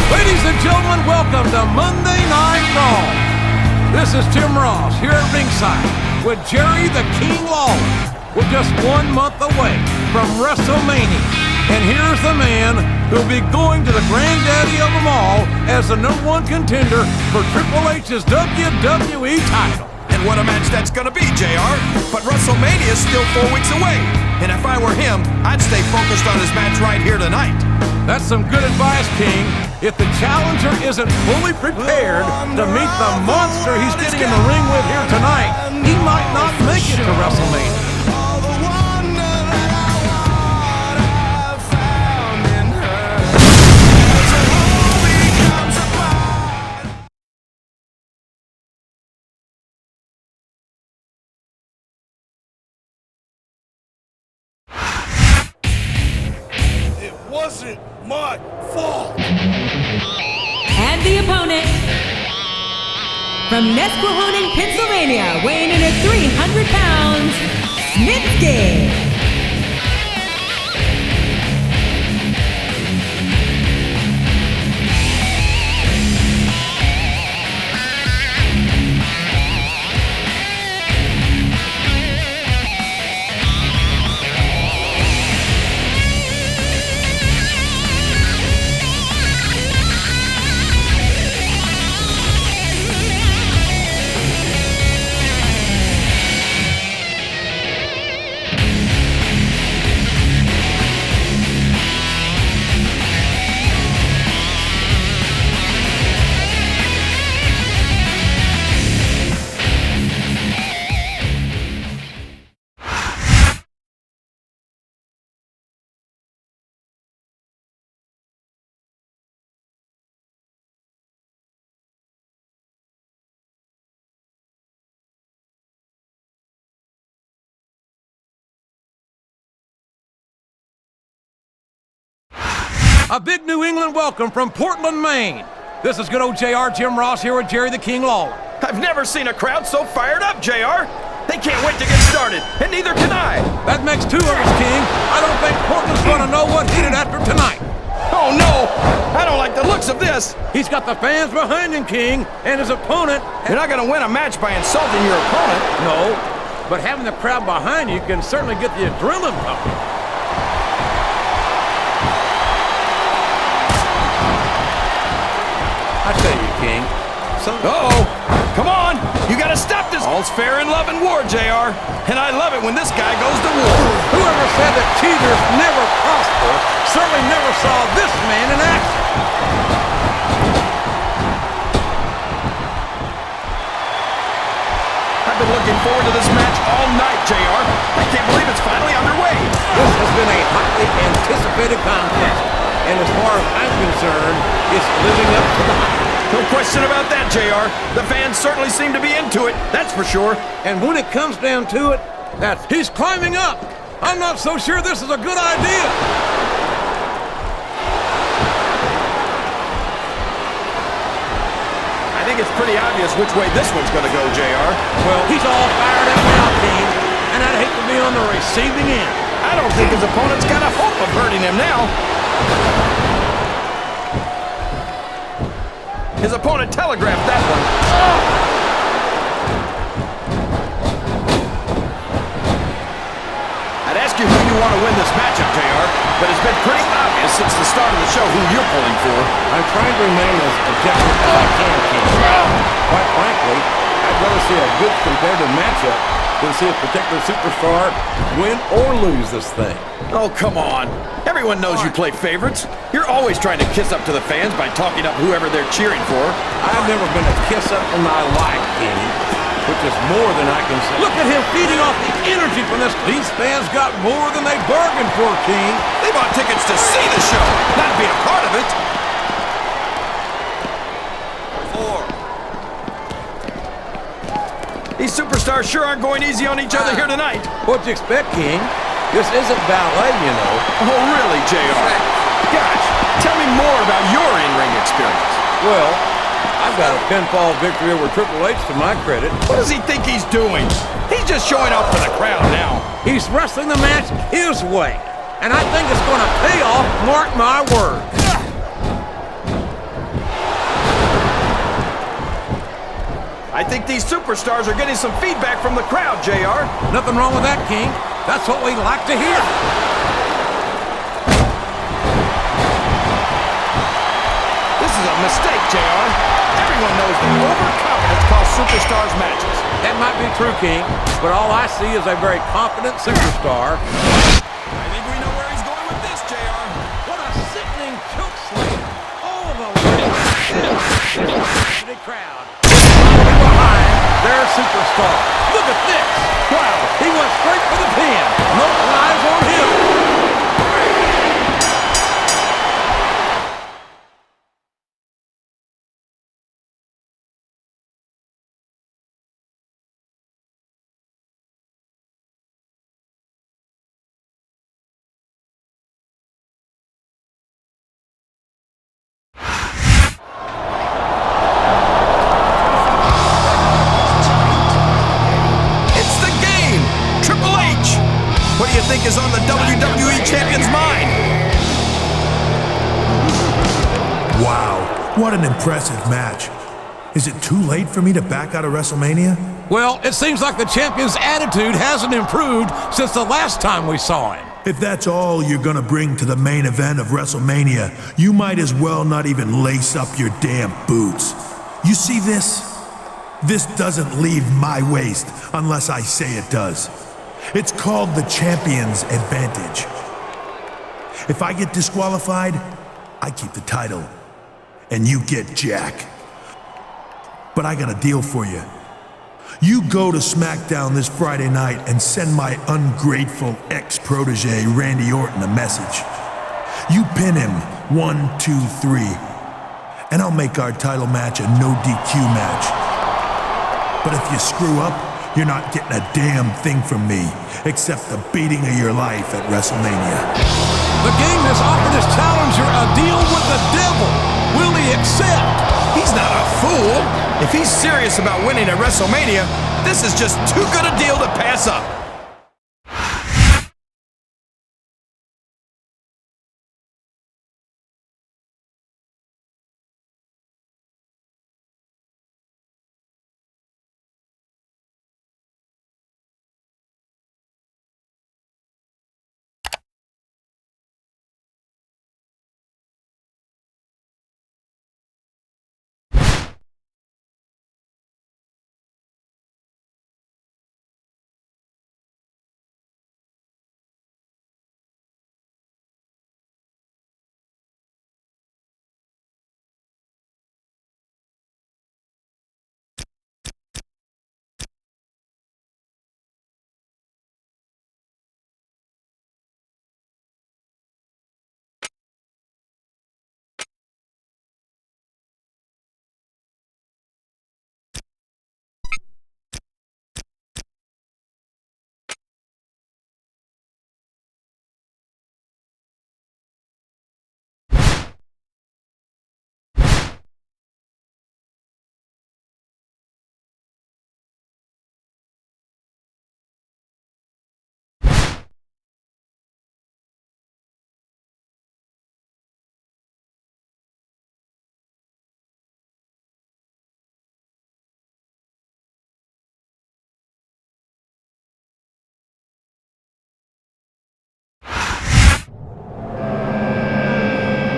Ladies and gentlemen, welcome to Monday Night Raw. This is Tim Ross here at ringside with Jerry the King Lawler. We're just 1 month away from WrestleMania. And here's the man who'll be going to the granddaddy of them all as the #1 contender for Triple H's WWE title. And what a match that's gonna be, JR. But WrestleMania is still 4 weeks away. And if I were him, I'd stay focused on his match right here tonight. That's some good advice, King. If the challenger isn't fully prepared to meet the monster he's getting in the ring with here tonight, he might not make it to WrestleMania. Wasn't my fault. And the opponent, from Nesquehoning, Pennsylvania, weighing in at 300 pounds, Snitsky. A big New England welcome from Portland, Maine. This is good old JR, Jim Ross here with Jerry the King Lawler. I've never seen a crowd so fired up, JR. They can't wait to get started, and neither can I. That makes 2 of us, King. I don't think Portland's going to know what hit it after tonight. Oh, no! I don't like the looks of this. He's got the fans behind him, King, and his opponent. You're not going to win a match by insulting your opponent. No, but having the crowd behind you can certainly get the adrenaline pumping. I tell you, King. Uh-oh! Come on! You gotta stop this! All's fair in love and war, JR. And I love it when this guy goes to war. Whoever said that cheaters never prosper certainly never saw this man in action. I've been looking forward to this match all night, JR. I can't believe it's finally underway. This has been a hotly anticipated contest. And as far as I'm concerned, it's living up to the hype. No question about that, JR. The fans certainly seem to be into it, that's for sure. And when it comes down to it, he's climbing up. I'm not so sure this is a good idea. I think it's pretty obvious which way this one's going to go, JR. Well, he's all fired up now, King, and I'd hate to be on the receiving end. I don't think his opponent's got a hope of hurting him now. His opponent telegraphed that one. I'd ask you who you want to win this matchup, JR, but it's been pretty obvious since the start of the show who you're pulling for. I'm trying to remain as objective as I can, King. Quite frankly, I'd rather see a good competitive matchup than see a particular superstar win or lose this thing. Oh, come on. Everyone knows you play favorites. You're always trying to kiss up to the fans by talking up whoever they're cheering for. I've never been a kiss-up in my life, King, which is more than I can say. Look at him feeding off the energy from this. These fans got more than they bargained for, King. They bought tickets to see the show, not be a part of it. 4. These superstars sure aren't going easy on each other here tonight. What'd you expect, King? This isn't ballet, you know. Oh, really, JR? Gosh, tell me more about your in-ring experience. Well, I've got a pinfall victory over Triple H to my credit. What does he think he's doing? He's just showing off for the crowd now. He's wrestling the match his way, and I think it's going to pay off, mark my words. I think these superstars are getting some feedback from the crowd, JR. Nothing wrong with that, King. That's what we like to hear. This is a mistake, JR. Everyone knows that overconfidence costs superstars matches. That might be true, King, but all I see is a very confident superstar. I think we know where he's going with this, JR. What a sickening choke slam. All of them. The crowd. Behind their superstar. Look at this. Wow, he went straight for the pin. No eyes on him. What do you think is on the WWE Champion's mind? Wow, what an impressive match. Is it too late for me to back out of WrestleMania? Well, it seems like the champion's attitude hasn't improved since the last time we saw him. If that's all you're gonna bring to the main event of WrestleMania, you might as well not even lace up your damn boots. You see this? This doesn't leave my waist unless I say it does. It's called the champion's advantage. If I get disqualified, I keep the title, and you get Jack. But I got a deal for you. You go to Smackdown this Friday night and send my ungrateful ex-protege Randy Orton a message. You pin him 1, 2, 3, and I'll make our title match a no DQ match. But if you screw up, you're not getting a damn thing from me, except the beating of your life at WrestleMania. The King has offered his challenger a deal with the devil. Will he accept? He's not a fool. If he's serious about winning at WrestleMania, this is just too good a deal to pass up.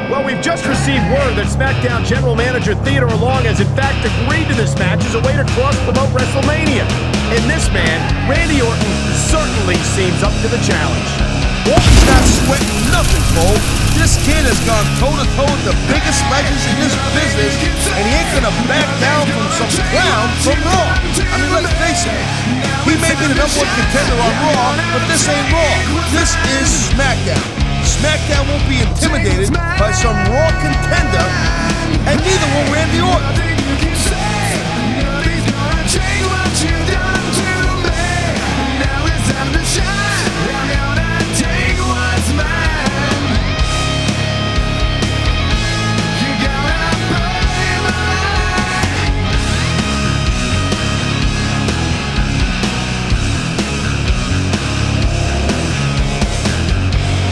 Well, we've just received word that SmackDown General Manager Theodore Long has in fact agreed to this match as a way to cross-promote WrestleMania. And this man, Randy Orton, certainly seems up to the challenge. Orton's not sweating nothing, Cole. This kid has gone toe-to-toe with the biggest legends in this business, and he ain't gonna back down from some clown from Raw. I mean, let's face it. He may be the #1 contender on Raw, but this ain't Raw. This is SmackDown. SmackDown won't be intimidated by some Raw contender, and neither will Randy Orton.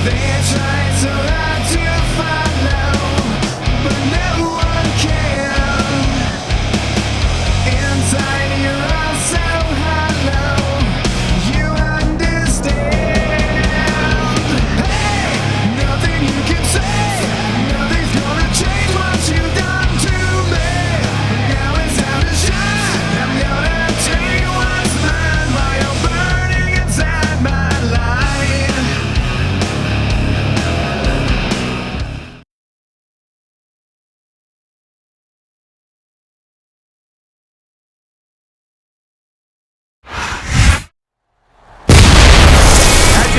They tried so hard to follow, but no one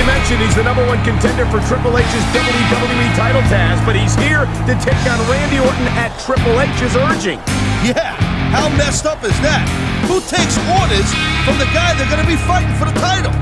mentioned, he's the #1 contender for Triple H's WWE title, Taz, but he's here to take on Randy Orton at Triple H's urging. Yeah, how messed up is that? Who takes orders from the guy they're going to be fighting for the title?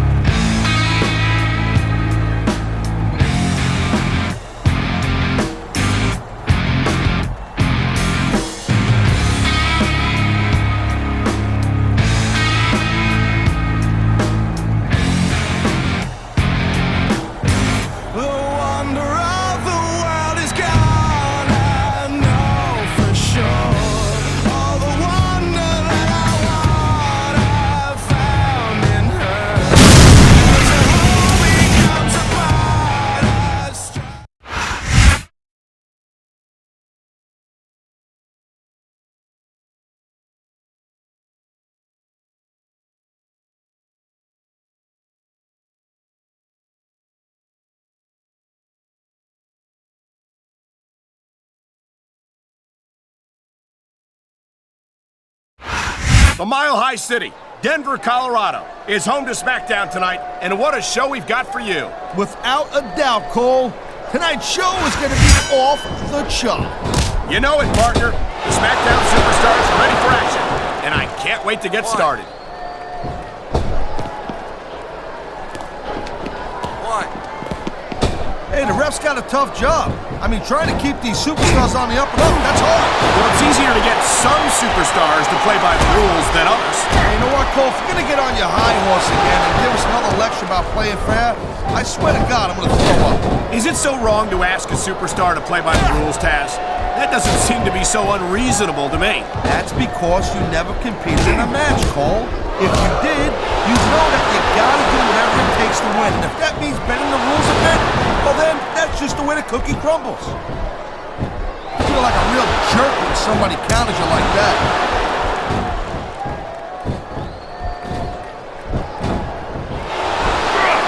The Mile High City, Denver, Colorado, is home to SmackDown tonight, and what a show we've got for you. Without a doubt, Cole, tonight's show is going to be off the chart. You know it, partner. The SmackDown superstars are ready for action, and I can't wait to get started. Hey, the ref's got a tough job. I mean, trying to keep these superstars on the up and up, that's hard. Well, it's easier to get some superstars to play by the rules than others. Hey, you know what, Cole? If you're going to get on your high horse again and give us another lecture about playing fair, I swear to God, I'm going to throw up. Is it so wrong to ask a superstar to play by the rules, Taz? That doesn't seem to be so unreasonable to me. That's because you never competed in a match, Cole. If you did, you know that you gotta do whatever it takes to win. And if that means bending the rules a bit, well then, that's just the way the cookie crumbles. I feel like a real jerk when somebody counters you like that.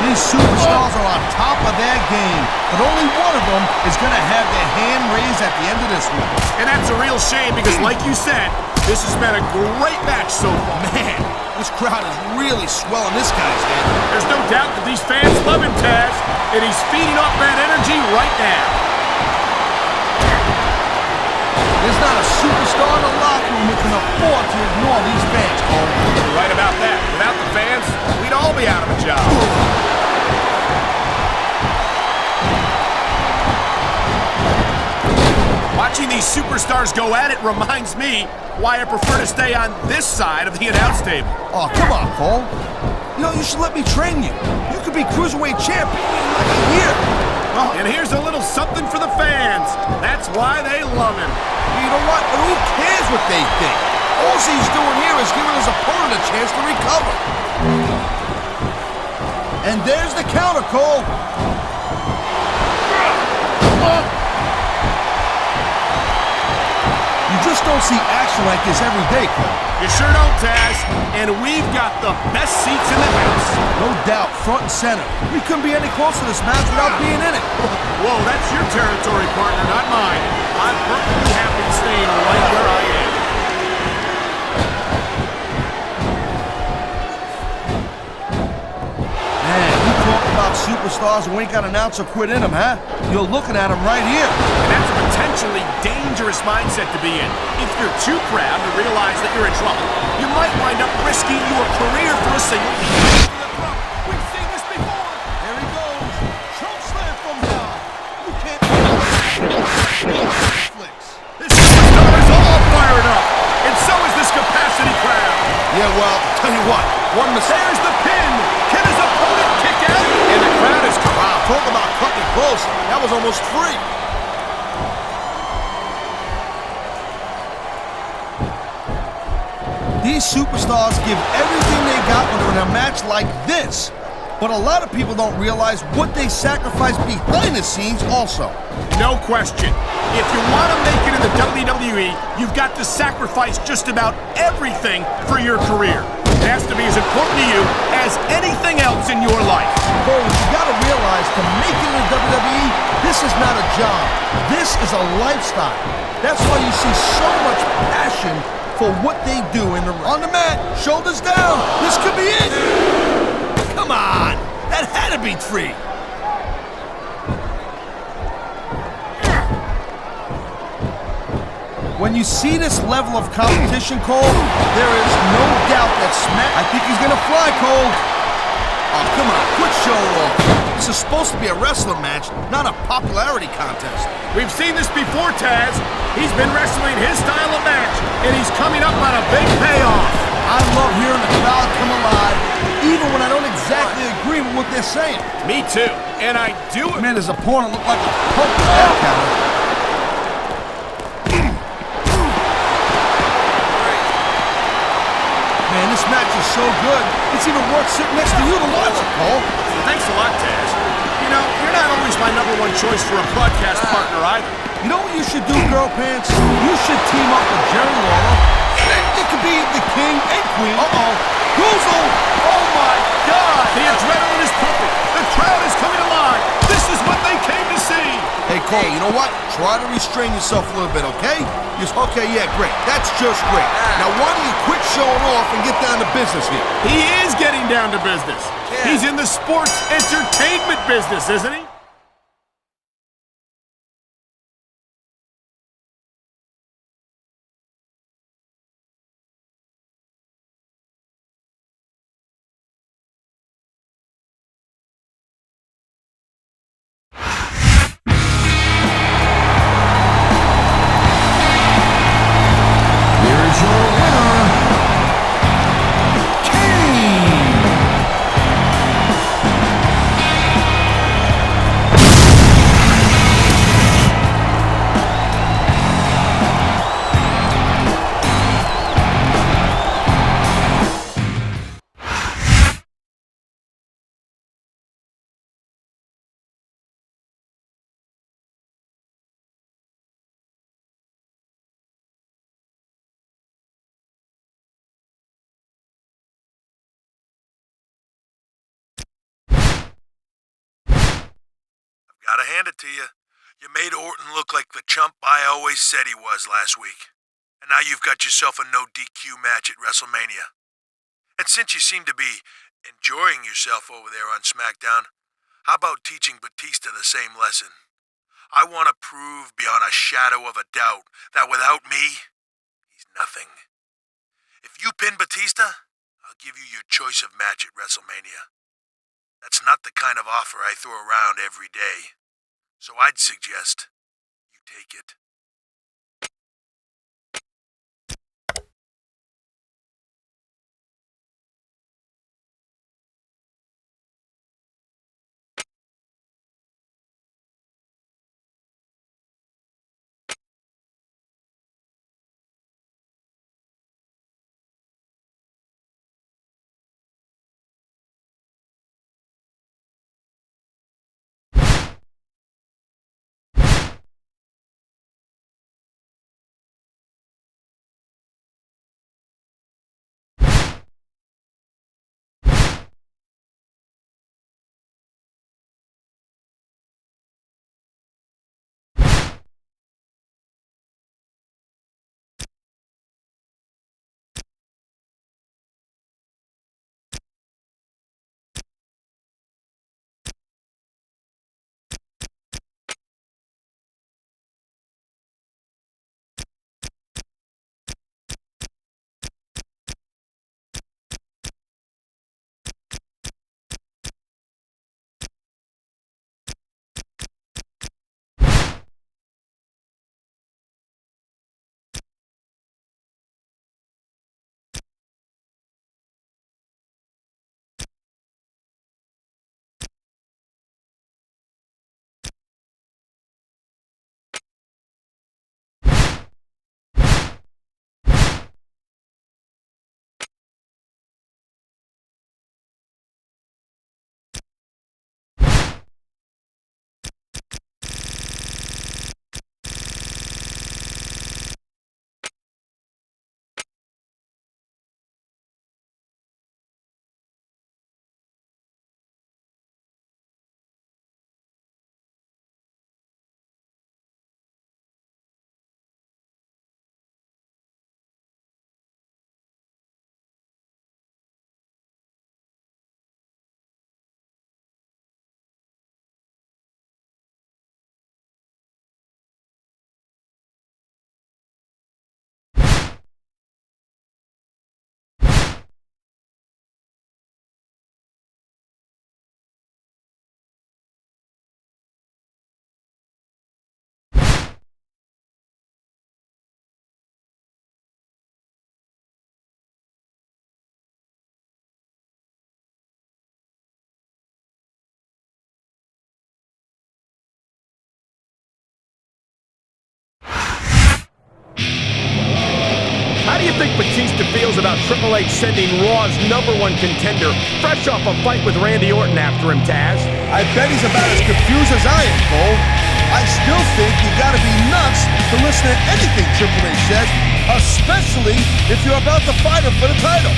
These superstars are on top of their game, but only one of them is gonna have their hand raised at the end of this one. And that's a real shame because, like you said, this has been a great match so far. Man, this crowd is really swelling this guy's head. There's no doubt that these fans love him, Taz, and he's feeding off that energy right now. There's not a superstar in the locker room who can afford to ignore these fans, Cole. You're right about that. Without the fans, we'd all be out of a job. Watching these superstars go at it reminds me why I prefer to stay on this side of the announce table. Oh, come on, Cole. You know, you should let me train you. You could be Cruiserweight champion in like a year. Oh, and here's a little something for the fans. That's why they love him. You know what? Who cares what they think? All he's doing here is giving his opponent a chance to recover. And there's the counter, Cole. You just don't see action like this every day, Cole. You sure don't, Taz. And we've got the best seats in the house. No doubt, front and center. We couldn't be any closer to this match without being in it. Whoa, that's your territory, partner, not mine. I'm perfectly happy staying right where I am. Man, you talk about superstars who ain't got an ounce of quit in them, huh? You're looking at them right here. And that's a potentially dangerous mindset to be in. If you're too proud to realize that you're in trouble, you might wind up risking your career for a single. We've seen this before. There he goes. Choke slam from down. You can't. This superstar is all fired up, and so is this capacity crowd. Yeah, well, tell you what. One mistake. There's the pin. Can his opponent kick out? And the crowd is wow. Talk about cutting it close. That was almost free. These superstars give everything they got when they're in a match like this. But a lot of people don't realize what they sacrifice behind the scenes also. No question. If you want to make it in the WWE, you've got to sacrifice just about everything for your career. It has to be as important to you as anything else in your life. Cole, you gotta realize, to make it in the WWE, this is not a job. This is a lifestyle. That's why you see so much passion for what they do on the mat, shoulders down. This could be it. Come on. That had to be 3. When you see this level of competition, Cole, there is no doubt that I think he's gonna fly, Cole. Oh, come on, quit showing off. This is supposed to be a wrestling match, not a popularity contest. We've seen this before, Taz. He's been wrestling his style of match, and he's coming up on a big payoff. I love hearing the crowd come alive, even when I don't exactly agree with what they're saying. Me too, and I do it. Man, his opponent looked like a punk with that counter. Man, this match is so good, it's even worth sitting next to you to watch it, Cole. Thanks a lot, Taz. You know, you're not always my #1 choice for a broadcast partner either. You know what you should do, Girl Pants? You should team up with Jerry Lawler. It could be the King and Queen. Uh-oh. Goozle! Oh, my God! The adrenaline is pumping. The crowd is coming alive. This is what they came to see. Hey, Cole, you know what? Try to restrain yourself a little bit, okay? Okay, yeah, great. That's just great. Now, why don't you quit showing off and get down to business here? He is getting down to business. Yeah. He's in the sports entertainment business, isn't he? Gotta hand it to you. You made Orton look like the chump I always said he was last week. And now you've got yourself a no DQ match at WrestleMania. And since you seem to be enjoying yourself over there on SmackDown, how about teaching Batista the same lesson? I want to prove beyond a shadow of a doubt that without me, he's nothing. If you pin Batista, I'll give you your choice of match at WrestleMania. That's not the kind of offer I throw around every day. So I'd suggest you take it. How do you think Batista feels about Triple H sending Raw's #1 contender fresh off a fight with Randy Orton after him, Taz? I bet he's about as confused as I am, Cole. I still think you gotta be nuts to listen to anything Triple H says, especially if you're about to fight him for the title.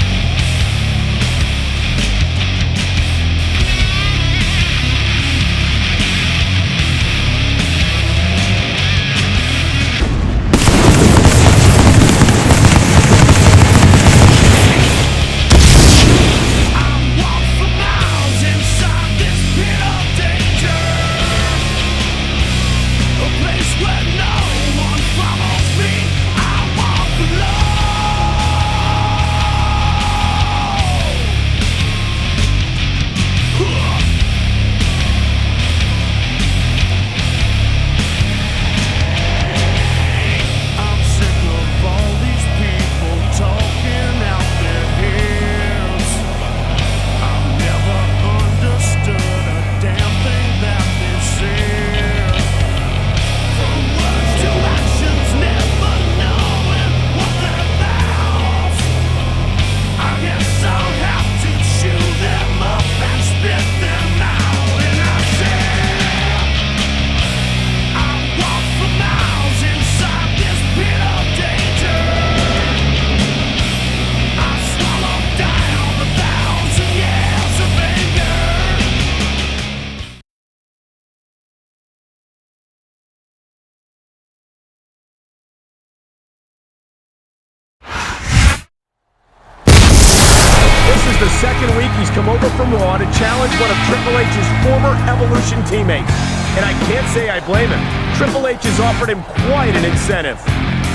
The second week he's come over from Raw to challenge one of Triple H's former Evolution teammates. And I can't say I blame him. Triple H has offered him quite an incentive.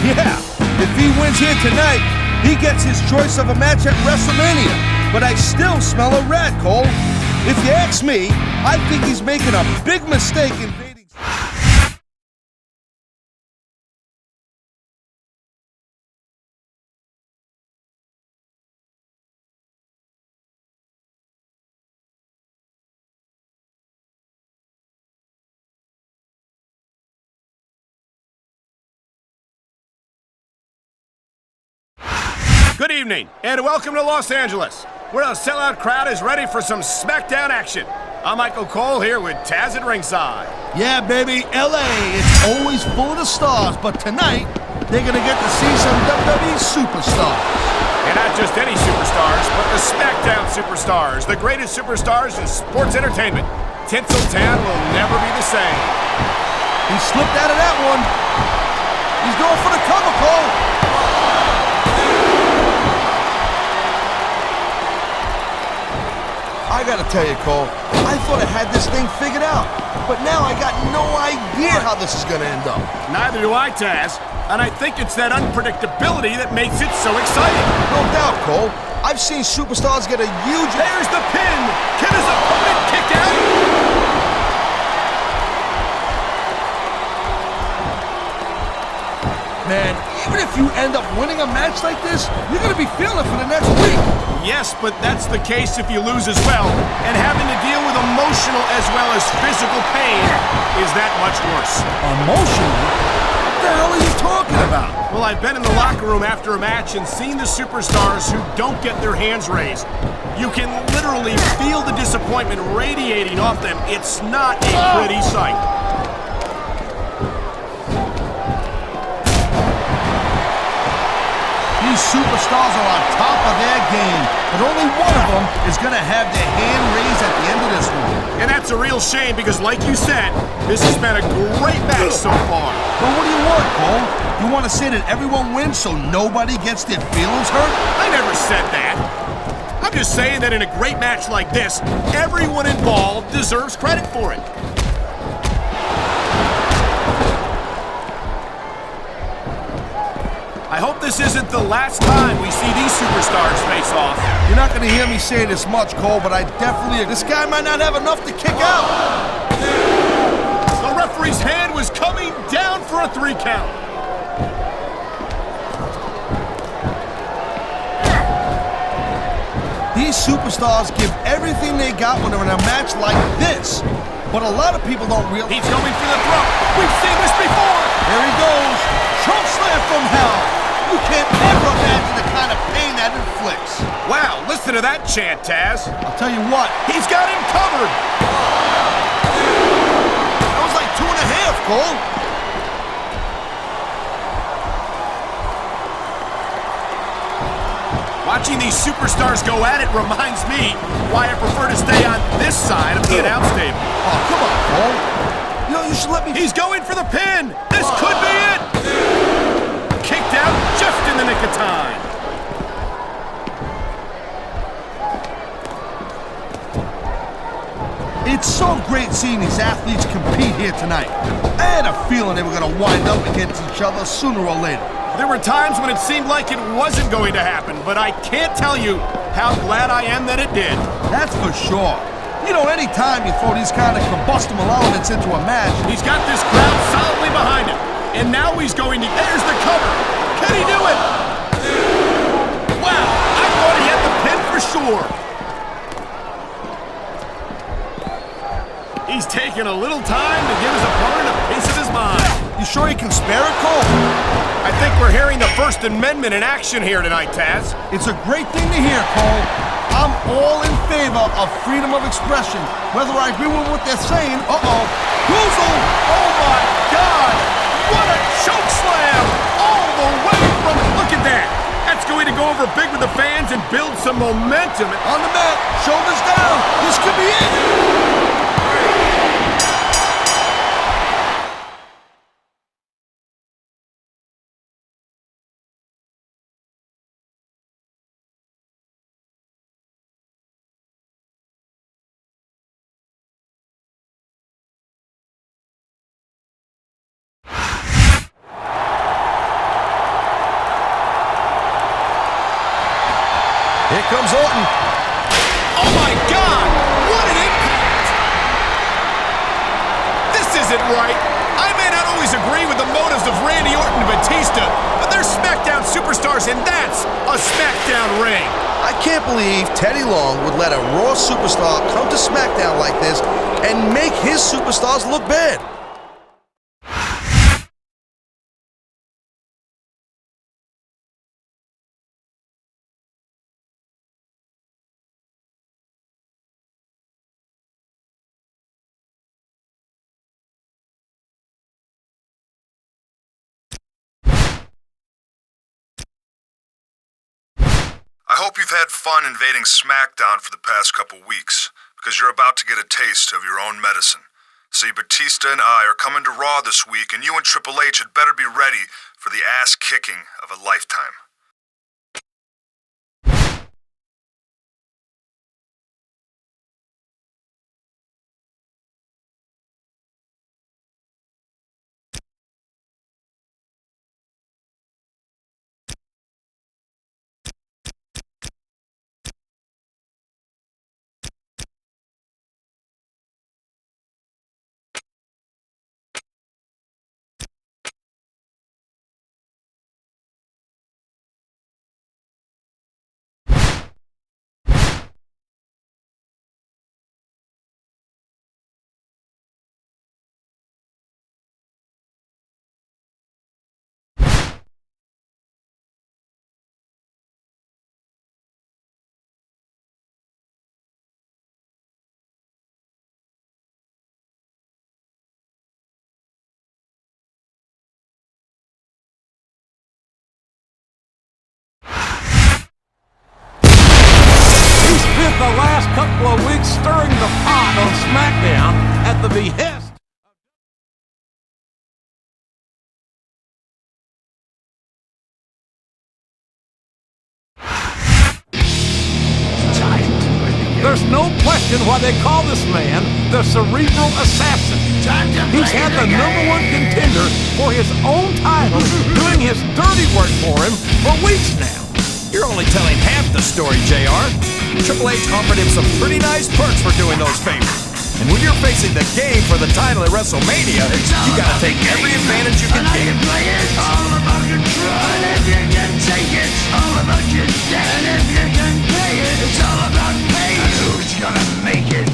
Yeah, if he wins here tonight, he gets his choice of a match at WrestleMania. But I still smell a rat, Cole. If you ask me, I think he's making a big mistake invading... Good evening, and welcome to Los Angeles, where a sellout crowd is ready for some Smackdown action. I'm Michael Cole here with Taz at ringside. Yeah, baby, LA, it's always full of the stars, but tonight, they're gonna get to see some WWE superstars. And not just any superstars, but the Smackdown superstars, the greatest superstars in sports entertainment. Tinseltown will never be the same. He slipped out of that one. He's going for the cover, Cole. I gotta tell you, Cole, I thought I had this thing figured out, but now I got no idea how this is gonna end up. Neither do I, Taz, and I think it's that unpredictability that makes it so exciting. No doubt, Cole. I've seen superstars get a huge... There's the pin! Can his opponent kick out? Man, even if you end up winning a match like this, you're gonna be feeling it for the next week. Yes, but that's the case if you lose as well. And having to deal with emotional as well as physical pain is that much worse. Emotional? What the hell are you talking about? Well, I've been in the locker room after a match and seen the superstars who don't get their hands raised. You can literally feel the disappointment radiating off them. It's not a pretty sight. These superstars are on top of their game, but only one of them is going to have their hand raised at the end of this one. And that's a real shame because, like you said, this has been a great match so far. But what do you want, Cole? You want to say that everyone wins so nobody gets their feelings hurt? I never said that. I'm just saying that in a great match like this, everyone involved deserves credit for it. I hope this isn't the last time we see these superstars face off. You're not going to hear me say this much, Cole, but I definitely... This guy might not have enough to kick out. The referee's hand was coming down for a 3 count. These superstars give everything they got when they're in a match like this. But a lot of people don't realize... He's going for the throat. We've seen this before. There he goes. Choke slam from hell. You can't ever imagine listen to that chant, Taz. I'll tell you what. He's got him covered. That was like 2.5, Cole. Watching these superstars go at it reminds me why I prefer to stay on this side of the announce table. Oh, come on, Cole. You know, you should let me... He's going for the pin. This could be it. Kicked out just in the nick of time. It's so great seeing these athletes compete here tonight. I had a feeling they were going to wind up against each other sooner or later. There were times when it seemed like it wasn't going to happen, but I can't tell you how glad I am that it did. That's for sure. You know, anytime you throw these kind of combustible elements into a match... He's got this crowd solidly behind him, and now he's going to... There's the cover. Can he do it? Wow, I thought he had the pin for sure. He's taking a little time to give his opponent a piece of his mind. You sure he can spare it, Cole? I think we're hearing the First Amendment in action here tonight, Taz. It's a great thing to hear, Cole. I'm all in favor of freedom of expression. Whether I agree with what they're saying, Woozle! Oh my God! What a choke slam! All the way from... Look at that! That's going to go over big with the fans and build some momentum. On the mat, shoulders down. This could be it. Here comes Orton. Oh my God! What an impact! This isn't right. I may not always agree with the motives of Randy Orton and Batista, but they're SmackDown superstars, and that's a SmackDown ring. I can't believe Teddy Long would let a Raw superstar come to SmackDown like this and make his superstars look bad. I hope you've had fun invading SmackDown for the past couple weeks, because you're about to get a taste of your own medicine. See, Batista and I are coming to Raw this week, and you and Triple H had better be ready for the ass-kicking of a lifetime. The last couple of weeks stirring the pot on SmackDown at the behest. There's no question why they call this man the Cerebral Assassin. He's had the #1 contender for his own title doing his dirty work for him for weeks now. You're only telling half the story, JR. Triple H offered him some pretty nice perks for doing those favors. And when you're facing the game for the title at WrestleMania, you gotta take every advantage you can get. It's all about control, and if you can take it, it's all about your debt, and if you can pay it, it's all about pay. And who's gonna make it?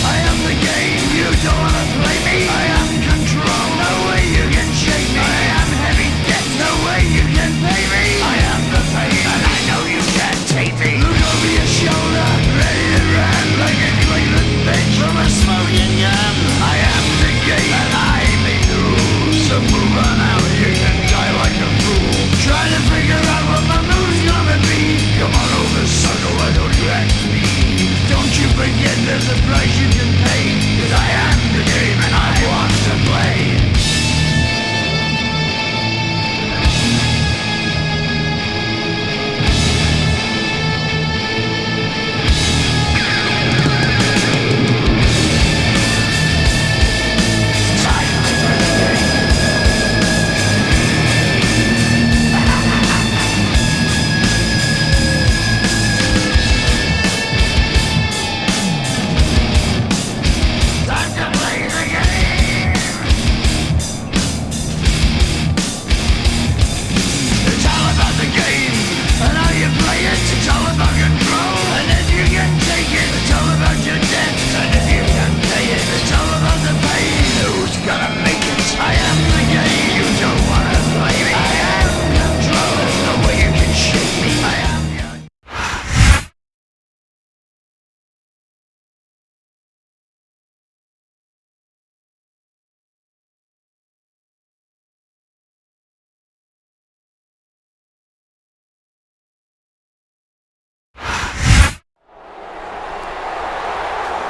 I am the game, you don't wanna play me. I am control, no way you can shake me. I am heavy debt, no way you can pay me. I am the pain, and I know you can't take me. Look over your shoulder.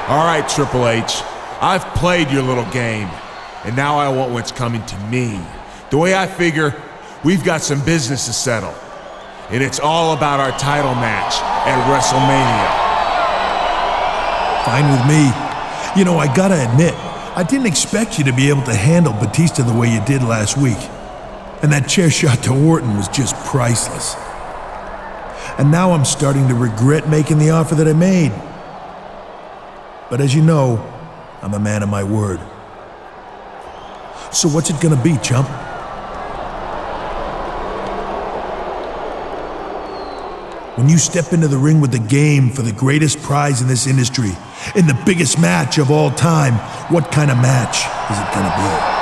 All right, Triple H. I've played your little game, and now I want what's coming to me. The way I figure, we've got some business to settle, and it's all about our title match at WrestleMania. Fine with me. You know, I gotta admit, I didn't expect you to be able to handle Batista the way you did last week. And that chair shot to Orton was just priceless. And now I'm starting to regret making the offer that I made. But as you know, I'm a man of my word. So what's it gonna be, chump? When you step into the ring with the game for the greatest prize in this industry, in the biggest match of all time, what kind of match is it gonna be?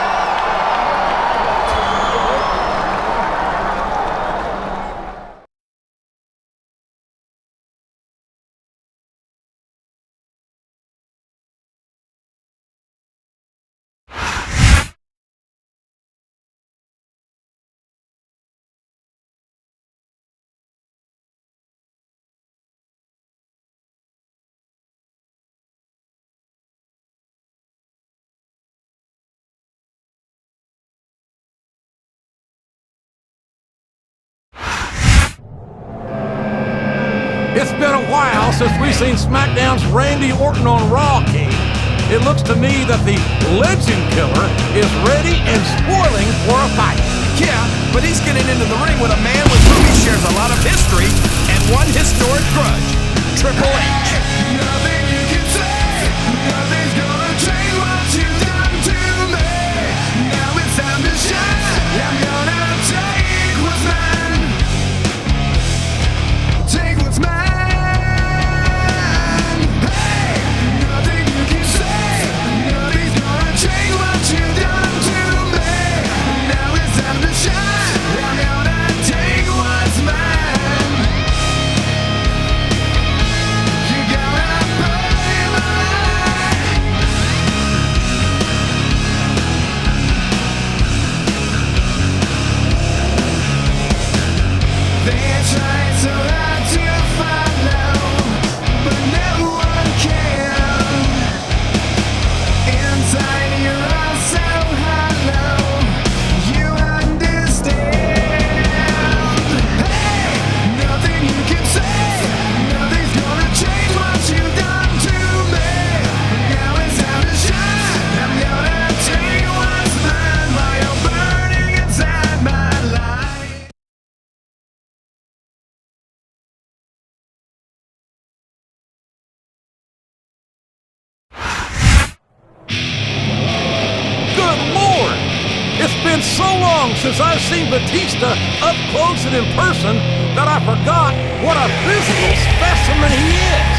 It's been a while since we've seen SmackDown's Randy Orton on Raw, King. It looks to me that the Legend Killer is ready and spoiling for a fight. Yeah, but he's getting into the ring with a man with whom he shares a lot of history and one historic grudge, Triple H. Nothing you can say, nothing's gonna change what you've done to me. Now it's time to shine. I'm gonna take what's mine. Take what's mine. Hey, nothing you can say, nothing's gonna change what you've done to me. Now it's time to shine. I'm gonna take what's mine. You gotta pay my They tried so hard to follow, but no one can. Inside you're all so hollow, you understand. Hey, nothing you can say, nothing's gonna change what you've done to me. Now it's time to shine. I'm gonna take what's mine while you're burning inside my life. Good Lord! It's been so long since I've seen Batista up close and in person that I forgot what a physical specimen he is.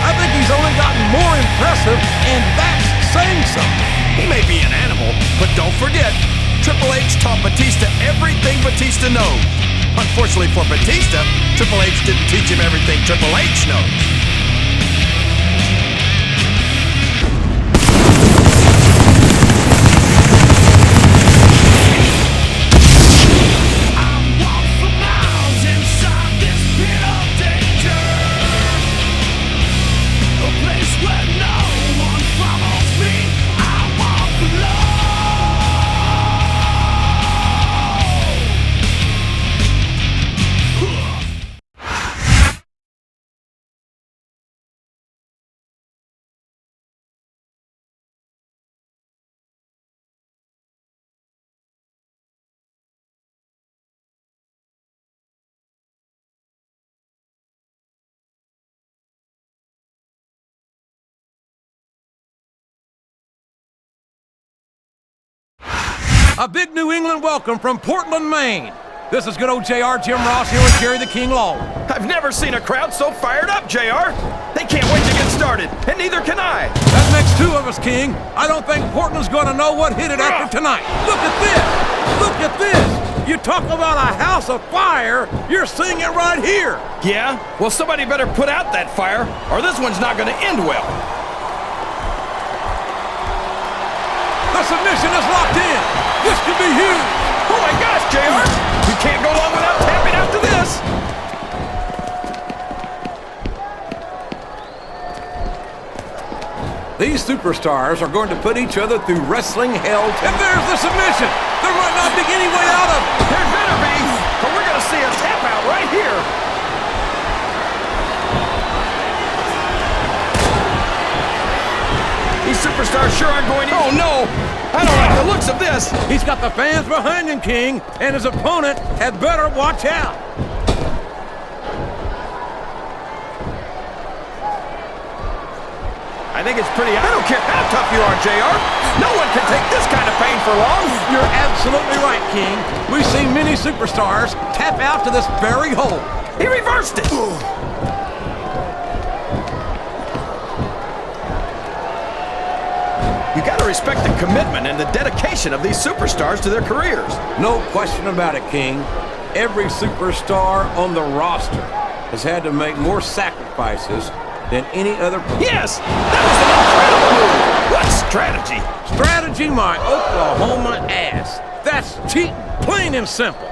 I think he's only gotten more impressive, and that's saying something. He may be an animal, but don't forget, Triple H taught Batista everything Batista knows. Unfortunately for Batista, Triple H didn't teach him everything Triple H knows. Walk for miles inside this pit of danger, a place where no one follows me. I walk alone. A big New England welcome from Portland, Maine. This is good old JR, Jim Ross here with Jerry the King Lawler. I've never seen a crowd so fired up, JR. They can't wait to get started, and neither can I. That makes two of us, King. I don't think Portland's gonna know what hit it after tonight. Look at this! Look at this! You talk about a house of fire, you're seeing it right here! Yeah? Well, somebody better put out that fire, or this one's not gonna end well. The submission is locked in! This could be huge! Oh my gosh, JR! You can't go long without tapping after this! These superstars are going to put each other through wrestling hell. And there's the submission. There might not be any way out of it. There better be, but we're going to see a tap out right here. These superstars sure aren't going to... Oh, no! I don't like the looks of this. He's got the fans behind him, King, and his opponent had better watch out. I think it's pretty... I don't care how tough you are, JR. No one can take this kind of pain for long. You're absolutely right, King. We've seen many superstars tap out to this very hole. He reversed it. You got to respect the commitment and the dedication of these superstars to their careers. No question about it, King. Every superstar on the roster has had to make more sacrifices than any other. Yes! That was an incredible move! What strategy? Strategy, my Oklahoma ass. That's cheating, plain and simple.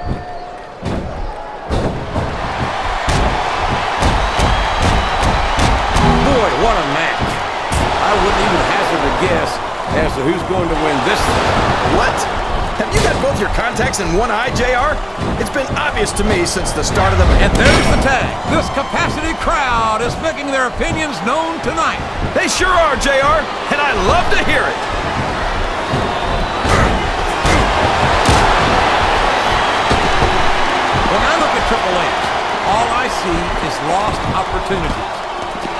Boy, what a match. I wouldn't even hazard a guess as to who's going to win this thing. What? Have you got both your contacts in one eye, JR? It's been obvious to me since the start of the match. And there's the tag. This capacity crowd is making their opinions known tonight. They sure are, JR, and I love to hear it. When I look at Triple H, all I see is lost opportunities.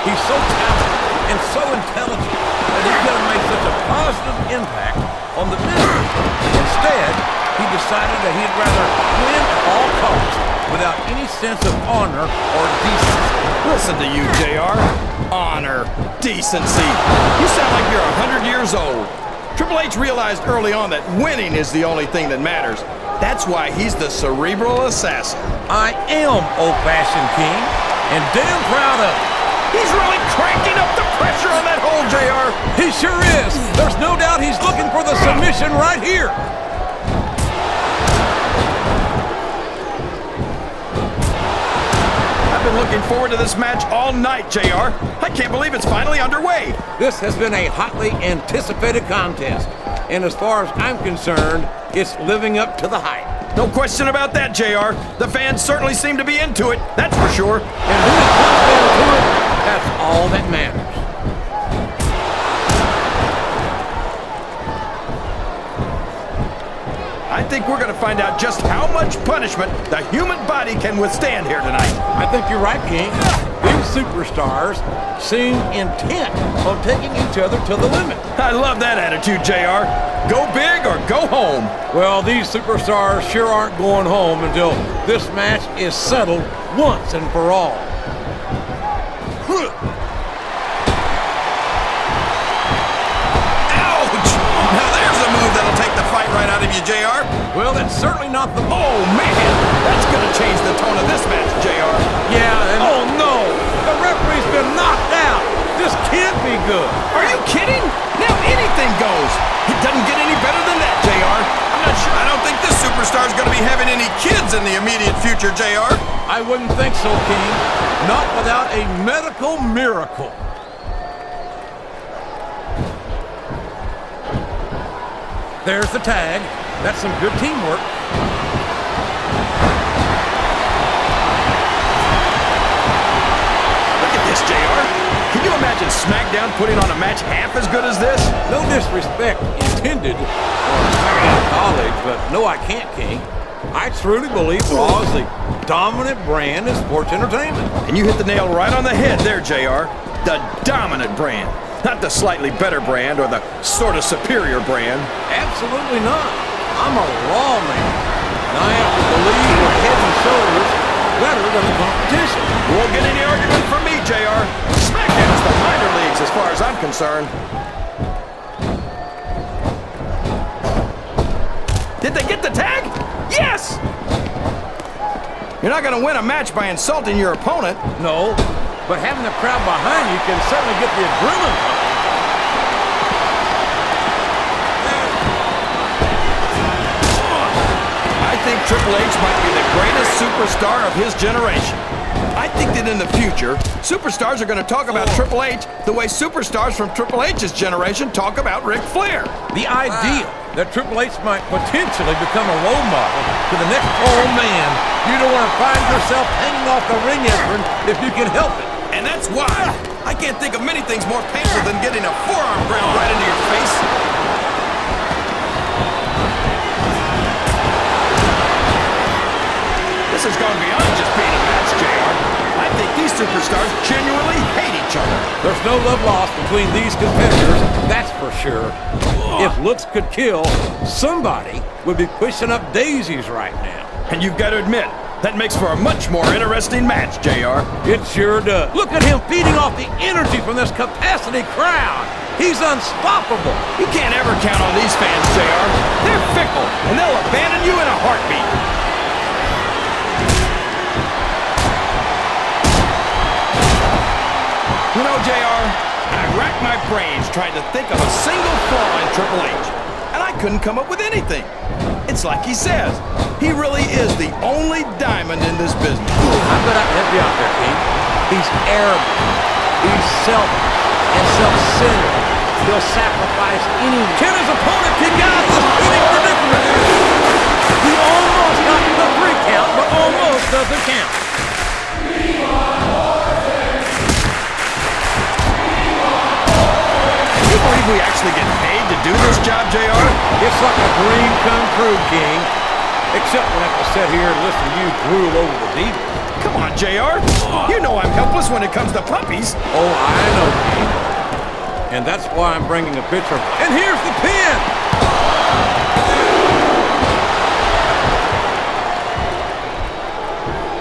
He's so talented and so intelligent that he's going to make such a positive impact on the business. Instead, he decided that he'd rather win at all costs without any sense of honor or decency. Listen to you, JR. Honor, decency. You sound like you're 100 years old. Triple H realized early on that winning is the only thing that matters. That's why he's the cerebral assassin. I am old-fashioned, King, and damn proud of it. He's really cranking up the pressure on that hole, JR. He sure is. There's no doubt he's looking for the submission right here. I've been looking forward to this match all night, JR. I can't believe it's finally underway. This has been a hotly anticipated contest, and as far as I'm concerned, it's living up to the hype. No question about that, JR. The fans certainly seem to be into it, that's for sure. And when it comes down to it, that's all that matters. I think we're going to find out just how much punishment the human body can withstand here tonight. I think you're right, King. These superstars seem intent on taking each other to the limit. I love that attitude, JR. Go big or go home. Well, these superstars sure aren't going home until this match is settled once and for all. Ouch! Now there's a move that'll take the fight right out of you, JR. Well, that's certainly not the... Oh, man! That's going to change the tone of this match, JR. Yeah, and... Oh, no! The referee's been knocked out! This can't be good! Are you kidding? Now anything goes! It doesn't get any better than that, JR. I'm not sure. I don't think this superstar's going to be having any kids in the immediate future, JR. I wouldn't think so, King. Not without a medical miracle. There's the tag. That's some good teamwork. Look at this, JR. Can you imagine SmackDown putting on a match half as good as this? No disrespect intended for SmackDown colleagues, but no, I can't, King. I truly believe Raw is the dominant brand in sports entertainment. And you hit the nail right on the head there, JR. The dominant brand. Not the slightly better brand or the sort of superior brand. Absolutely not. I'm a Raw man, and I have to believe we're head and shoulders better than the competition. You won't get any argument from me, JR. SmackDown's the minor leagues as far as I'm concerned. Did they get the tag? Yes! You're not going to win a match by insulting your opponent. No, but having the crowd behind you can certainly get the adrenaline pumping. I think Triple H might be the greatest superstar of his generation. I think that in the future, superstars are going to talk about Triple H the way superstars from Triple H's generation talk about Ric Flair. The idea that Triple H might potentially become a role model to the next tall man, you don't want to find yourself hanging off the ring apron if you can help it. And that's why I can't think of many things more painful than getting a forearm ground right into your face. This has gone beyond just being a match, JR. I think these superstars genuinely hate each other. There's no love lost between these competitors, that's for sure. If looks could kill, somebody would be pushing up daisies right now. And you've got to admit, that makes for a much more interesting match, JR. It sure does. Look at him feeding off the energy from this capacity crowd. He's unstoppable. You can't ever count on these fans, JR. They're fickle, and they'll abandon you in a heartbeat. You know, JR, I racked my brains trying to think of a single flaw in Triple H, and I couldn't come up with anything. It's like he says, he really is the only diamond in this business. I bet I can help you out there, King. He's arrogant. He's selfish and self-centered. He'll sacrifice anyone. Can his opponent kick out of this winning predicament? He almost got the 3 count, but almost doesn't count. Do you believe we actually get paid to do this job, JR? It's like a dream come true, King. Except when I have to sit here and listen to you drool over the deep. Come on, JR. You know I'm helpless when it comes to puppies. Oh, I know, King. And that's why I'm bringing a picture. And here's the pin!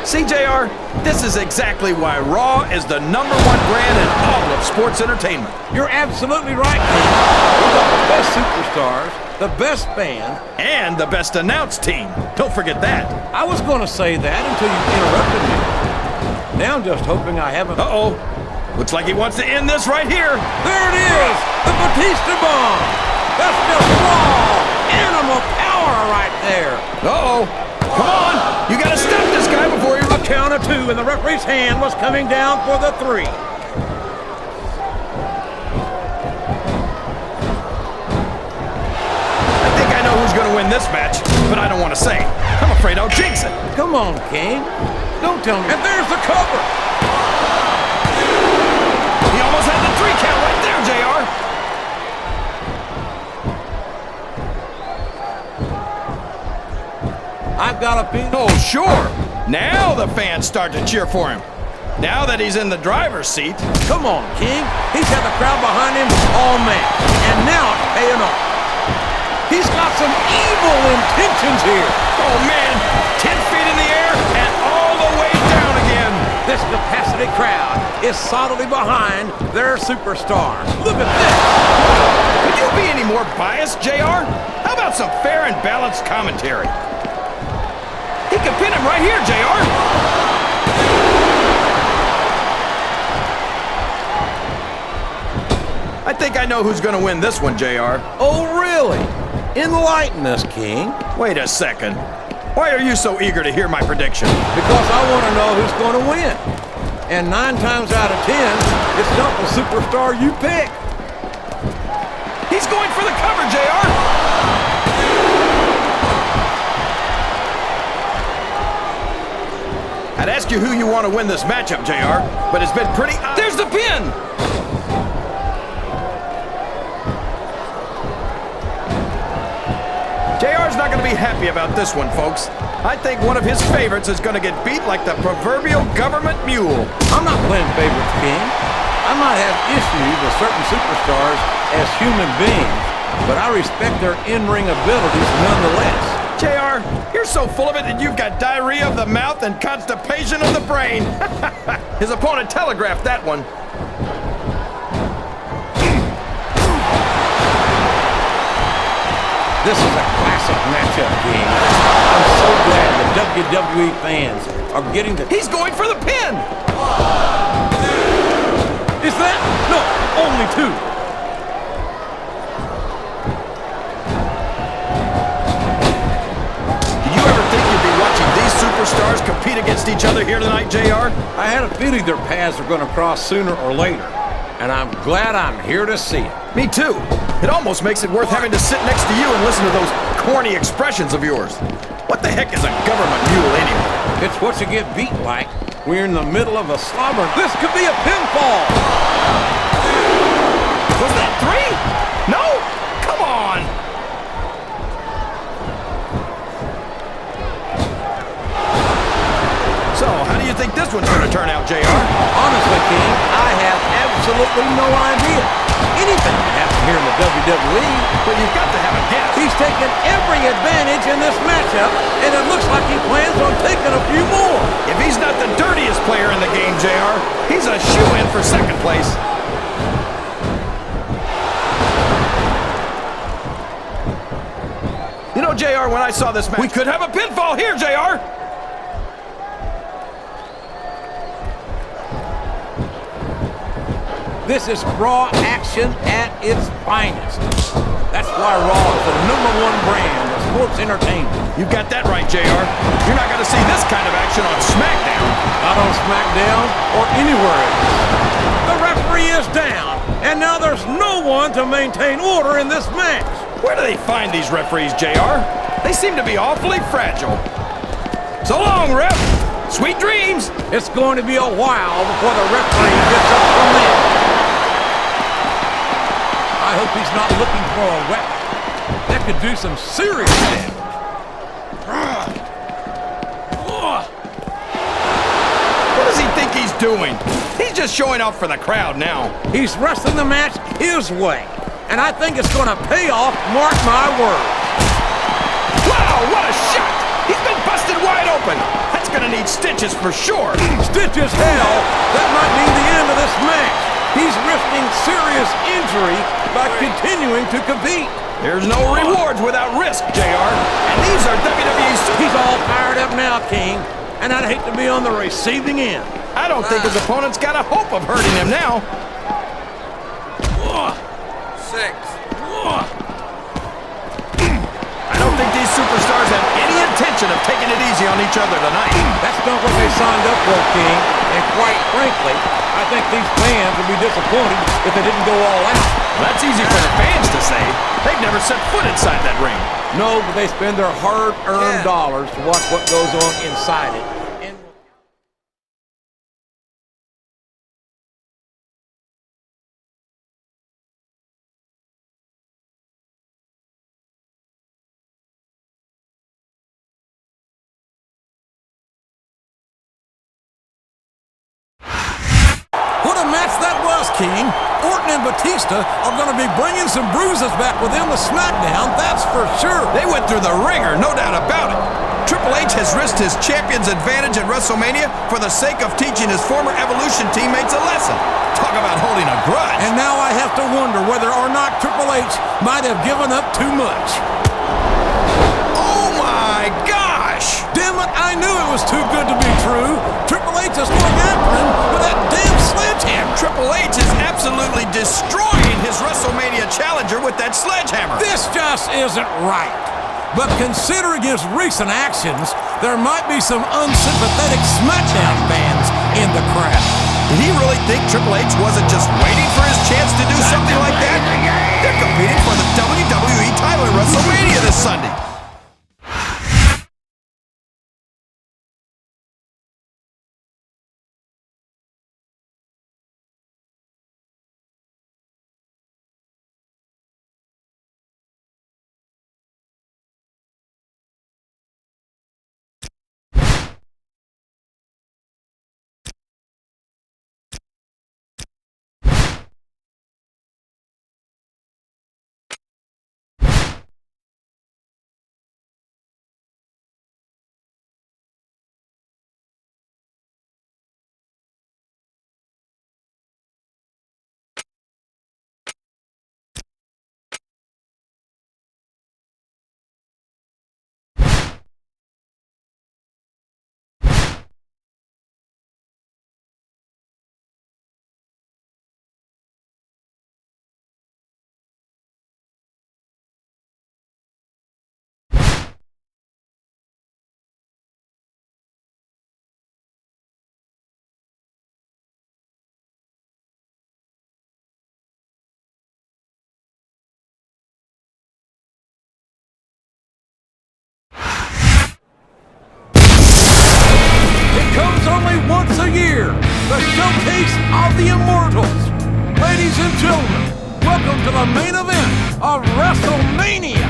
See, JR, this is exactly why Raw is the #1 brand in all of sports entertainment. You're absolutely right, King. We've got the best superstars, the best fans, and the best announced team. Don't forget that. I was going to say that until you interrupted me. Now I'm just hoping I haven't... Uh-oh. Looks like he wants to end this right here. There it is! The Batista Bomb! That's just raw animal power right there! Uh-oh. Come on! You gotta stop this guy before he... A count of 2, and the referee's hand was coming down for the 3. I think I know who's gonna win this match, but I don't want to say. I'm afraid I'll jinx it. Come on, Kane. Don't tell me. And there's the cover! He almost had the 3 count right there, JR. I've got a feeling. Oh, sure. Now the fans start to cheer for him. Now that he's in the driver's seat. Come on, King. He's had the crowd behind him all match. And now it's paying off. He's got some evil intentions here. Oh, man. 10 feet in the air and all the way down again. This capacity crowd is solidly behind their superstar. Look at this. Could you be any more biased, JR? How about some fair and balanced commentary? He could pin him right here, JR. I think I know who's going to win this one, JR. Oh, really? Enlighten us, King. Wait a second. Why are you so eager to hear my prediction? Because I want to know who's going to win. And 9 times out of 10, it's not the superstar you pick. He's going for the cover, JR. I'd ask you who you want to win this matchup, JR, but it's been pretty... There's the pin! JR's not going to be happy about this one, folks. I think one of his favorites is going to get beat like the proverbial government mule. I'm not playing favorites, King. I might have issues with certain superstars as human beings, but I respect their in-ring abilities nonetheless. JR, you're so full of it that you've got diarrhea of the mouth and constipation of the brain. His opponent telegraphed that one. This is a classic matchup, King. I'm so glad the WWE fans are getting the... He's going for the pin! Is that? No, only 2. Did you ever think you'd be watching these superstars compete against each other here tonight, JR? I had a feeling their paths were going to cross sooner or later, and I'm glad I'm here to see it. Me too. It almost makes it worth having to sit next to you and listen to those corny expressions of yours. What the heck is a government mule anyway? It's what you get beat like. We're in the middle of a slobber. This could be a pinfall. Was that 3? No? Come on! So, how do you think this one's going to turn out, JR? Honestly, King, I have absolutely no idea. Anything can happen here in the WWE. But you've got to have a guess. He's taken every advantage in this matchup, and it looks like he plans on taking a few more. If he's not the dirtiest player in the game, JR, he's a shoo-in for second place. You know, JR, when I saw this match, we could have a pinfall here, JR! This is Raw action at its finest. That's why Raw is the #1 brand of sports entertainment. You got that right, JR. You're not going to see this kind of action on SmackDown. Not on SmackDown or anywhere else. The referee is down, and now there's no one to maintain order in this match. Where do they find these referees, JR? They seem to be awfully fragile. So long, ref. Sweet dreams. It's going to be a while before the referee gets up from there. I hope he's not looking for a weapon. That could do some serious damage. What does he think he's doing? He's just showing off for the crowd now. He's wrestling the match his way, and I think it's going to pay off, mark my words. Wow, what a shot! He's been busted wide open. That's going to need stitches for sure. Stitches, hell, that might mean the end of this match. He's risking serious injury by continuing to compete. There's no rewards without risk, JR. And these are WWE Super... He's all fired up now, King, and I'd hate to be on the receiving end. I don't think his opponent's got a hope of hurting him now. 6. I don't think these superstars have any intention of taking it easy on each other tonight. That's not what they signed up for, King, and quite frankly, I think these fans would be disappointed if they didn't go all out. Well, that's easy for the fans to say. They've never set foot inside that ring. No, but they spend their hard-earned dollars to watch what goes on inside it. What a match that was, King. Orton and Batista are going to be bringing some bruises back with them to SmackDown, that's for sure. They went through the ringer, no doubt about it. Triple H has risked his champion's advantage at WrestleMania for the sake of teaching his former Evolution teammates a lesson. Talk about holding a grudge. And now I have to wonder whether or not Triple H might have given up too much. Oh my gosh! Damn it, I knew it was too good to be true. Triple H is going after him with that damn sledgehammer. Triple H is absolutely destroying his WrestleMania challenger with that sledgehammer. This just isn't right. But considering his recent actions, there might be some unsympathetic SmackDown fans in the crowd. Did he really think Triple H wasn't just waiting for his chance to do something like that? They're competing for the WWE title at WrestleMania this Sunday. showcase of the Immortals. Ladies and gentlemen, welcome to the main event of WrestleMania.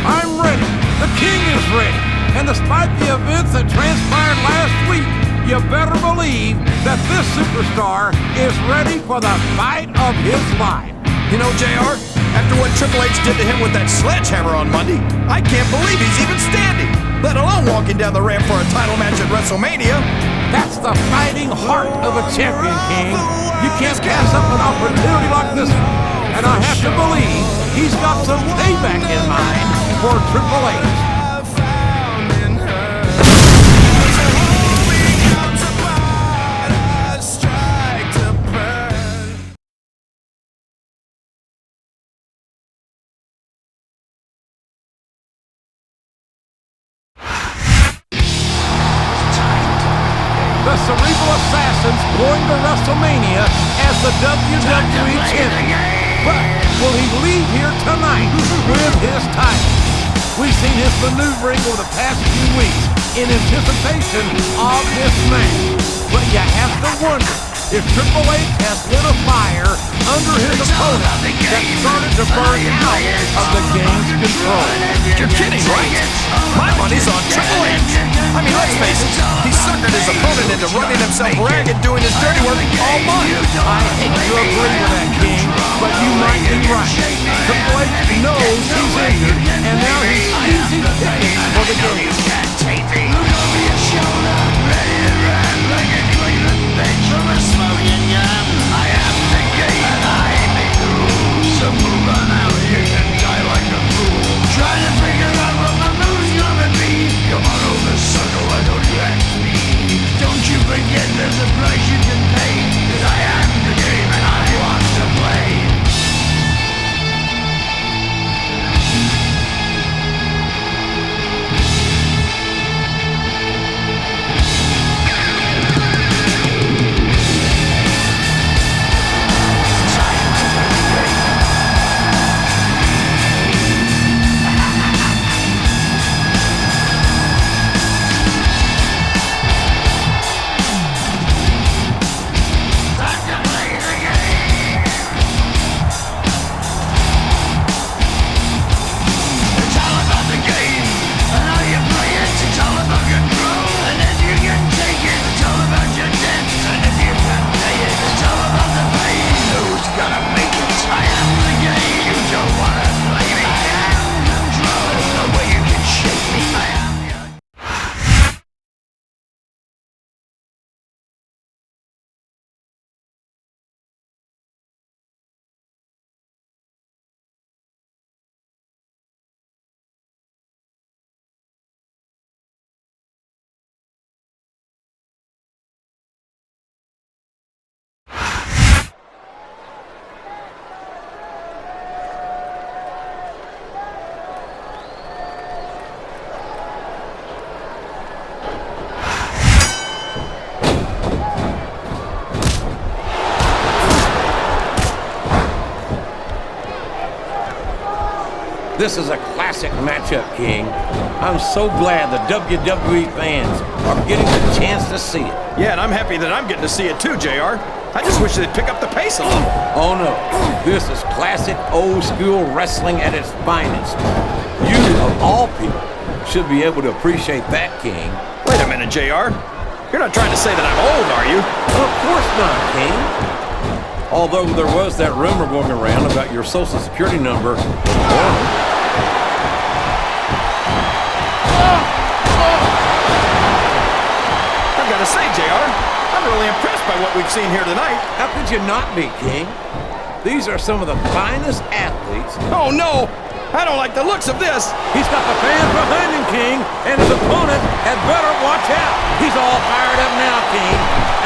I'm ready. The King is ready. And despite the events that transpired last week, you better believe that this superstar is ready for the fight of his life. You know, JR, after what Triple H did to him with that sledgehammer on Monday, I can't believe he's even standing, let alone walking down the ramp for a title match at WrestleMania. That's the fighting heart of a champion, King. You can't pass up an opportunity like this one. And I have to believe he's got some payback in mind for Triple H. The Cerebral Assassin's going to WrestleMania as the WWE Champion. But will he leave here tonight with his title? We've seen his maneuvering over the past few weeks in anticipation of this match. But you have to wonder if Triple H has lit a fire under his opponent that started to burn out of the game's control. You're kidding, right? My money's on Triple H. I mean, let's face it, he suckered his opponent into running himself ragged doing his dirty work all month. I hate to agree with that, King, but you might be right. Triple H knows he's injured, and now he's easy picking for the game. This is a classic matchup, King. I'm so glad the WWE fans are getting the chance to see it. Yeah, and I'm happy that I'm getting to see it too, JR. I just wish they'd pick up the pace a little. Oh no, this is classic old school wrestling at its finest. You, of all people, should be able to appreciate that, King. Wait a minute, JR. You're not trying to say that I'm old, are you? Of course not, King. Although there was that rumor going around about your social security number. I've got to say, JR, I'm really impressed by what we've seen here tonight. How could you not be, King? These are some of the finest athletes. Oh, no! I don't like the looks of this. He's got the fans behind him, King, and his opponent had better watch out. He's all fired up now, King,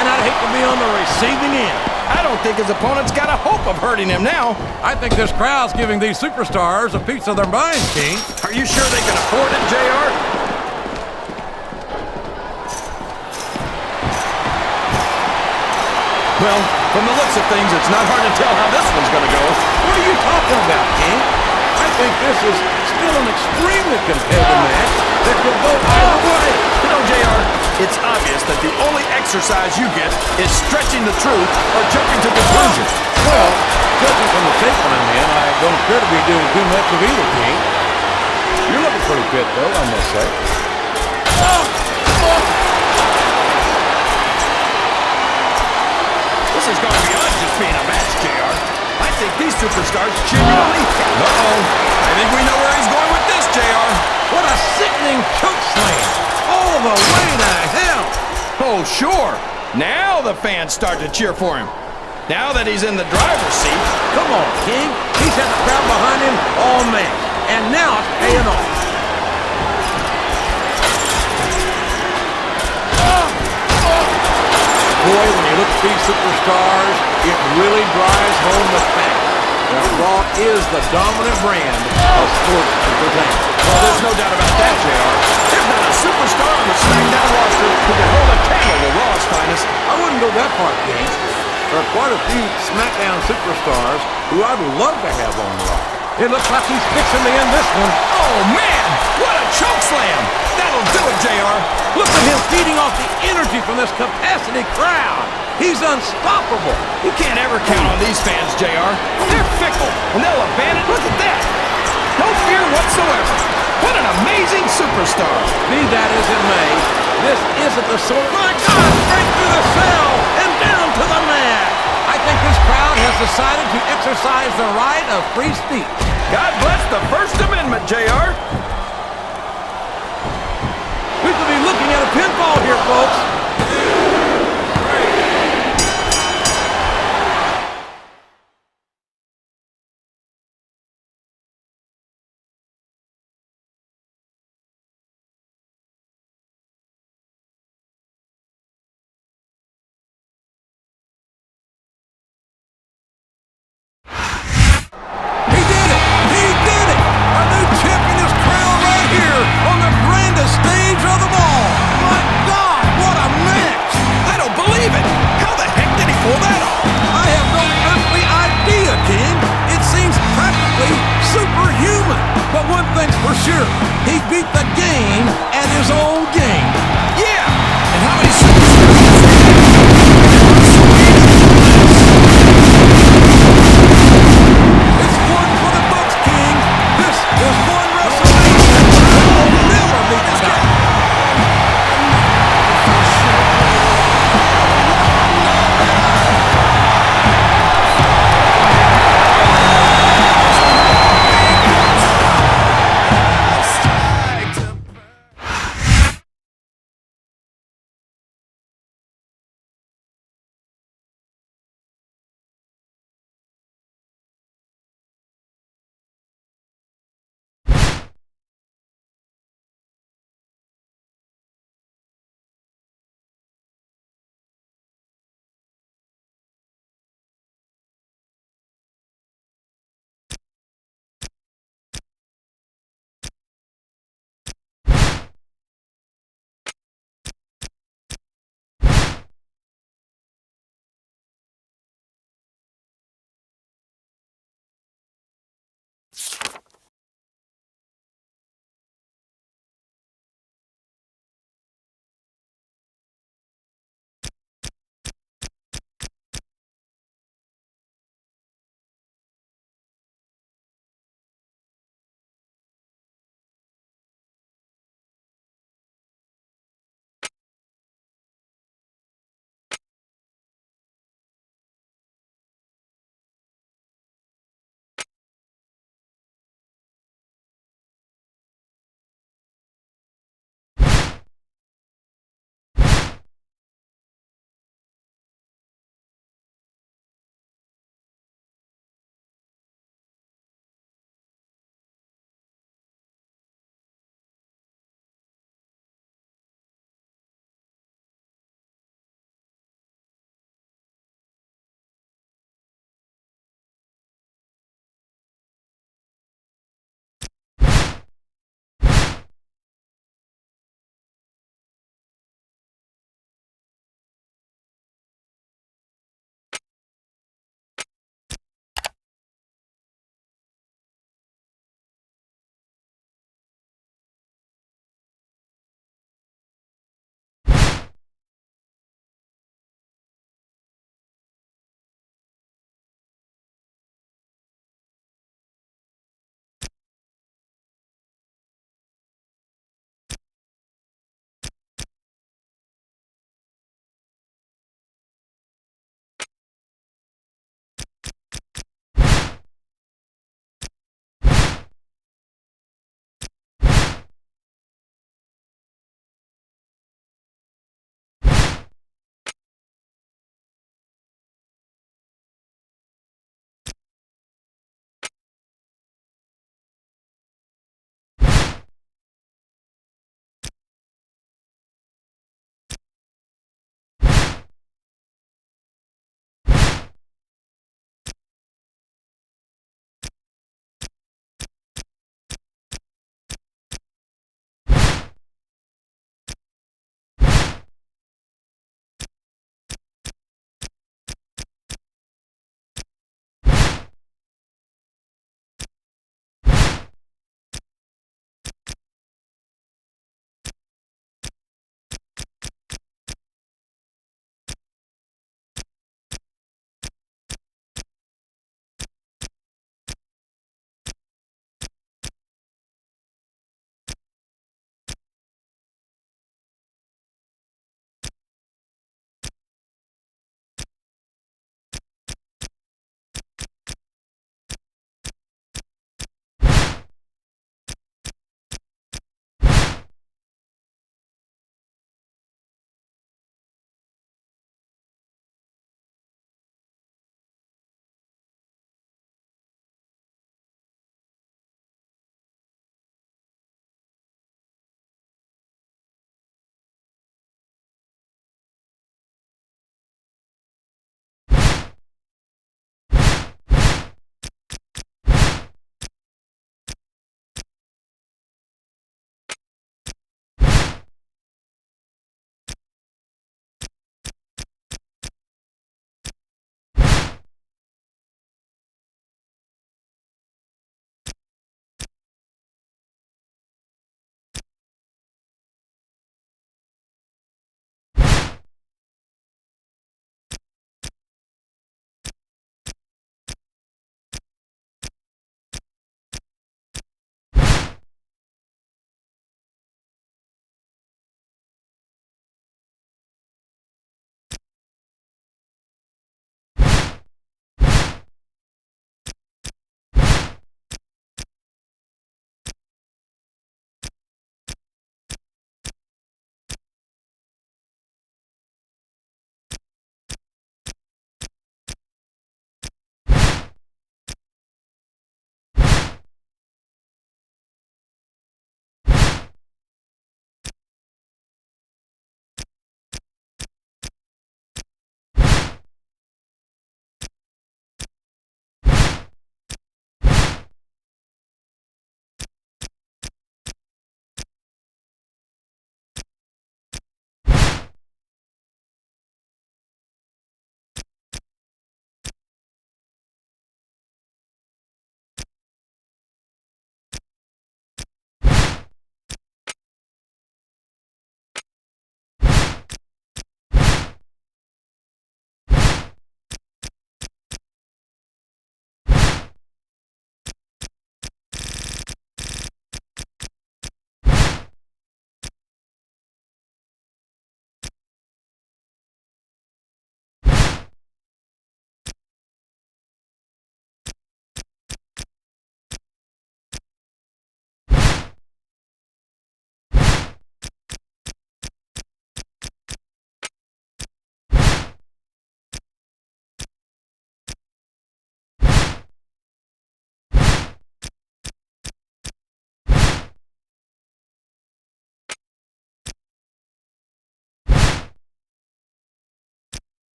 and I'd hate to be on the receiving end. I don't think his opponent's got a hope of hurting him now. I think this crowd's giving these superstars a piece of their mind, King. Are you sure they can afford it, JR? Well, from the looks of things, it's not hard to tell how this one's going to go. What are you talking about, King? I think this is still an extremely competitive match that could go either way. You know, JR, it's obvious that the only exercise you get is stretching the truth or jumping to conclusions. Well, judging from the tape line, man, I don't appear to be doing too much of either, King. You're looking pretty fit, though, I must say. This is going beyond just being a match, JR. I think these superstars genuinely... Uh-oh. I think we know where he's going with this, JR. What a sickening choke slam. All the way to hell. Oh, sure. Now the fans start to cheer for him. Now that he's in the driver's seat. Come on, King. He's had the crowd behind him all match. And now it's paying off. Boy, when you look at these superstars, it really drives home the fact that Raw is the dominant brand of sports entertainment. Well, there's no doubt about that, JR. There's not a superstar on the Smackdown roster who can hold a candle to Raw's finest. I wouldn't go that far, King. There are quite a few Smackdown superstars who I'd love to have on Raw. It looks like he's fixing to end this one. Oh, man! What a choke slam! That'll do it, JR. Look at him feeding off the energy from this capacity crowd. He's unstoppable. You can't ever count on these fans, JR. They're fickle, and they'll abandon. Look at that! No fear whatsoever. What an amazing superstar. Be that as it may, this isn't the sort of... My God! Straight through the cell and down to the mat. I think this crowd has decided to exercise the right of free speech. God bless the First Amendment, JR. We could be looking at a pinfall here, folks.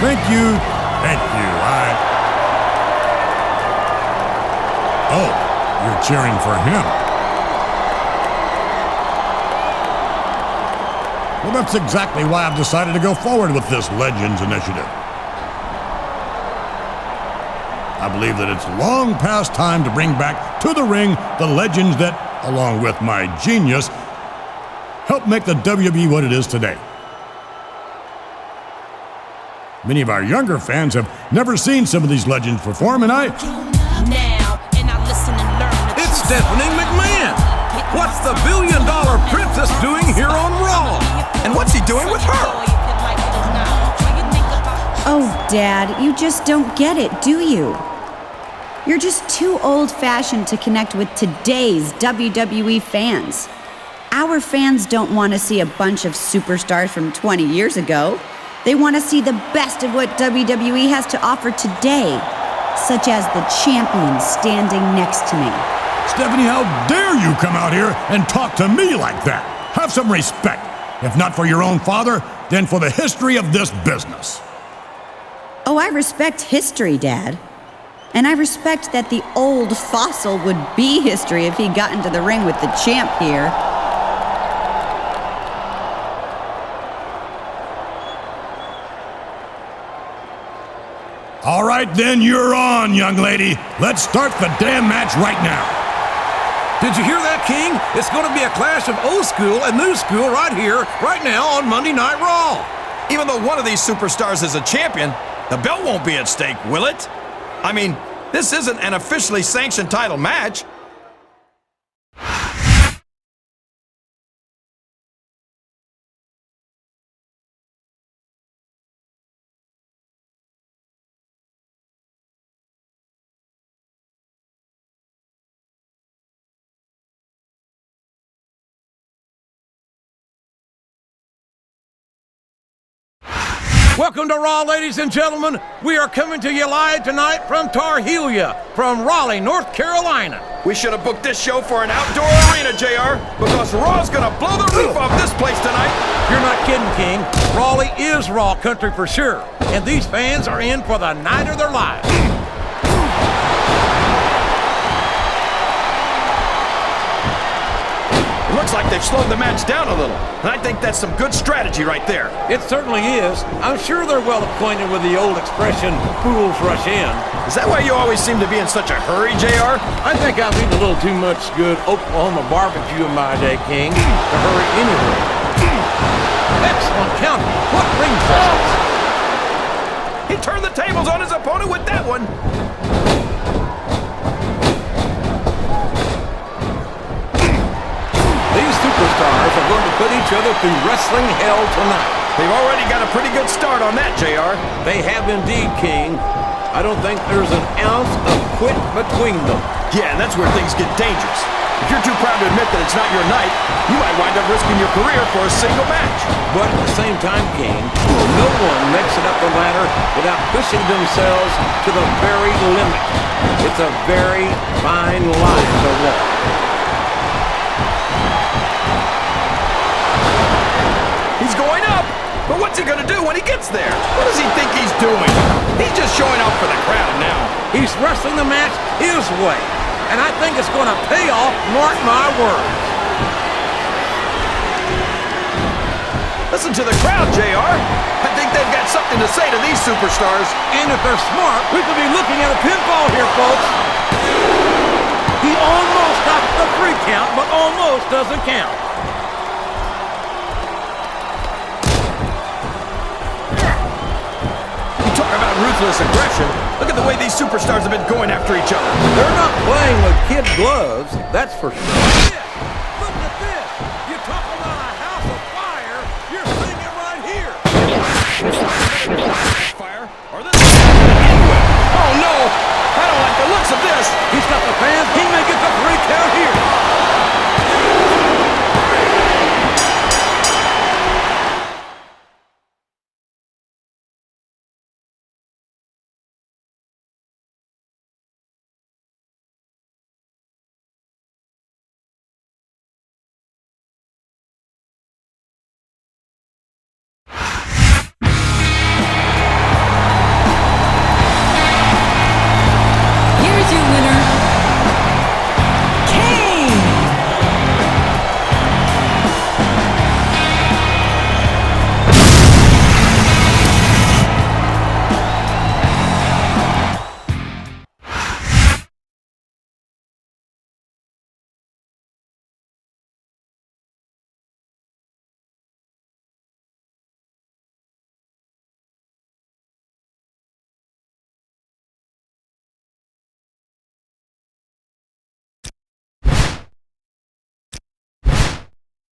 Thank you. Oh, you're cheering for him. Well, that's exactly why I've decided to go forward with this Legends initiative. I believe that it's long past time to bring back to the ring the legends that, along with my genius, helped make the WWE what it is today. Many of our younger fans have never seen some of these legends perform, and It's Stephanie McMahon. What's the billion-dollar princess doing here on Raw? And what's he doing with her? Oh, Dad, you just don't get it, do you? You're just too old-fashioned to connect with today's WWE fans. Our fans don't want to see a bunch of superstars from 20 years ago. They want to see the best of what WWE has to offer today, such as the champion standing next to me. Stephanie, how dare you come out here and talk to me like that? Have some respect. If not for your own father, then for the history of this business. Oh, I respect history, Dad. And I respect that the old fossil would be history if he got into the ring with the champ here. All right, then, you're on, young lady. Let's start the damn match right now. Did you hear that, King? It's going to be a clash of old school and new school right here, right now on Monday Night Raw. Even though one of these superstars is a champion, the belt won't be at stake, will it? I mean, this isn't an officially sanctioned title match. Welcome to Raw, ladies and gentlemen. We are coming to you live tonight from Tar Helia, from Raleigh, North Carolina. We should have booked this show for an outdoor arena, JR, because Raw's gonna blow the roof off this place tonight. You're not kidding, King. Raleigh is Raw country for sure, and these fans are in for the night of their lives. It looks like they've slowed the match down a little, and I think that's some good strategy right there. It certainly is. I'm sure they're well acquainted with the old expression, fools rush in. Is that why you always seem to be in such a hurry, JR? I think I've eaten a little too much good Oklahoma barbecue in my day, King, to hurry anyway. Excellent counter. What ring presence? He turned the tables on his opponent with that one. These superstars are going to put each other through wrestling hell tonight. They've already got a pretty good start on that, JR. They have indeed, King. I don't think there's an ounce of quit between them. Yeah, and that's where things get dangerous. If you're too proud to admit that it's not your night, you might wind up risking your career for a single match. But at the same time, King, no one makes it up the ladder without pushing themselves to the very limit. It's a very fine line to walk. He's going up, but what's he gonna do when he gets there? What does he think he's doing? He's just showing off for the crowd now. He's wrestling the match his way, and I think it's going to pay off, mark my words. Listen to the crowd, JR. I think they've got something to say to these superstars. And if they're smart, we could be looking at a pinfall here, folks. He almost got the 3 count, but almost doesn't count. Talk about ruthless aggression. Look at the way these superstars have been going after each other. They're not playing with kid gloves, that's for sure. Look at this. You talk about a house of fire, you're seeing it right here. Fire or this? Oh no! I don't like the looks of this. He's got the fans. He may get the 3 count here.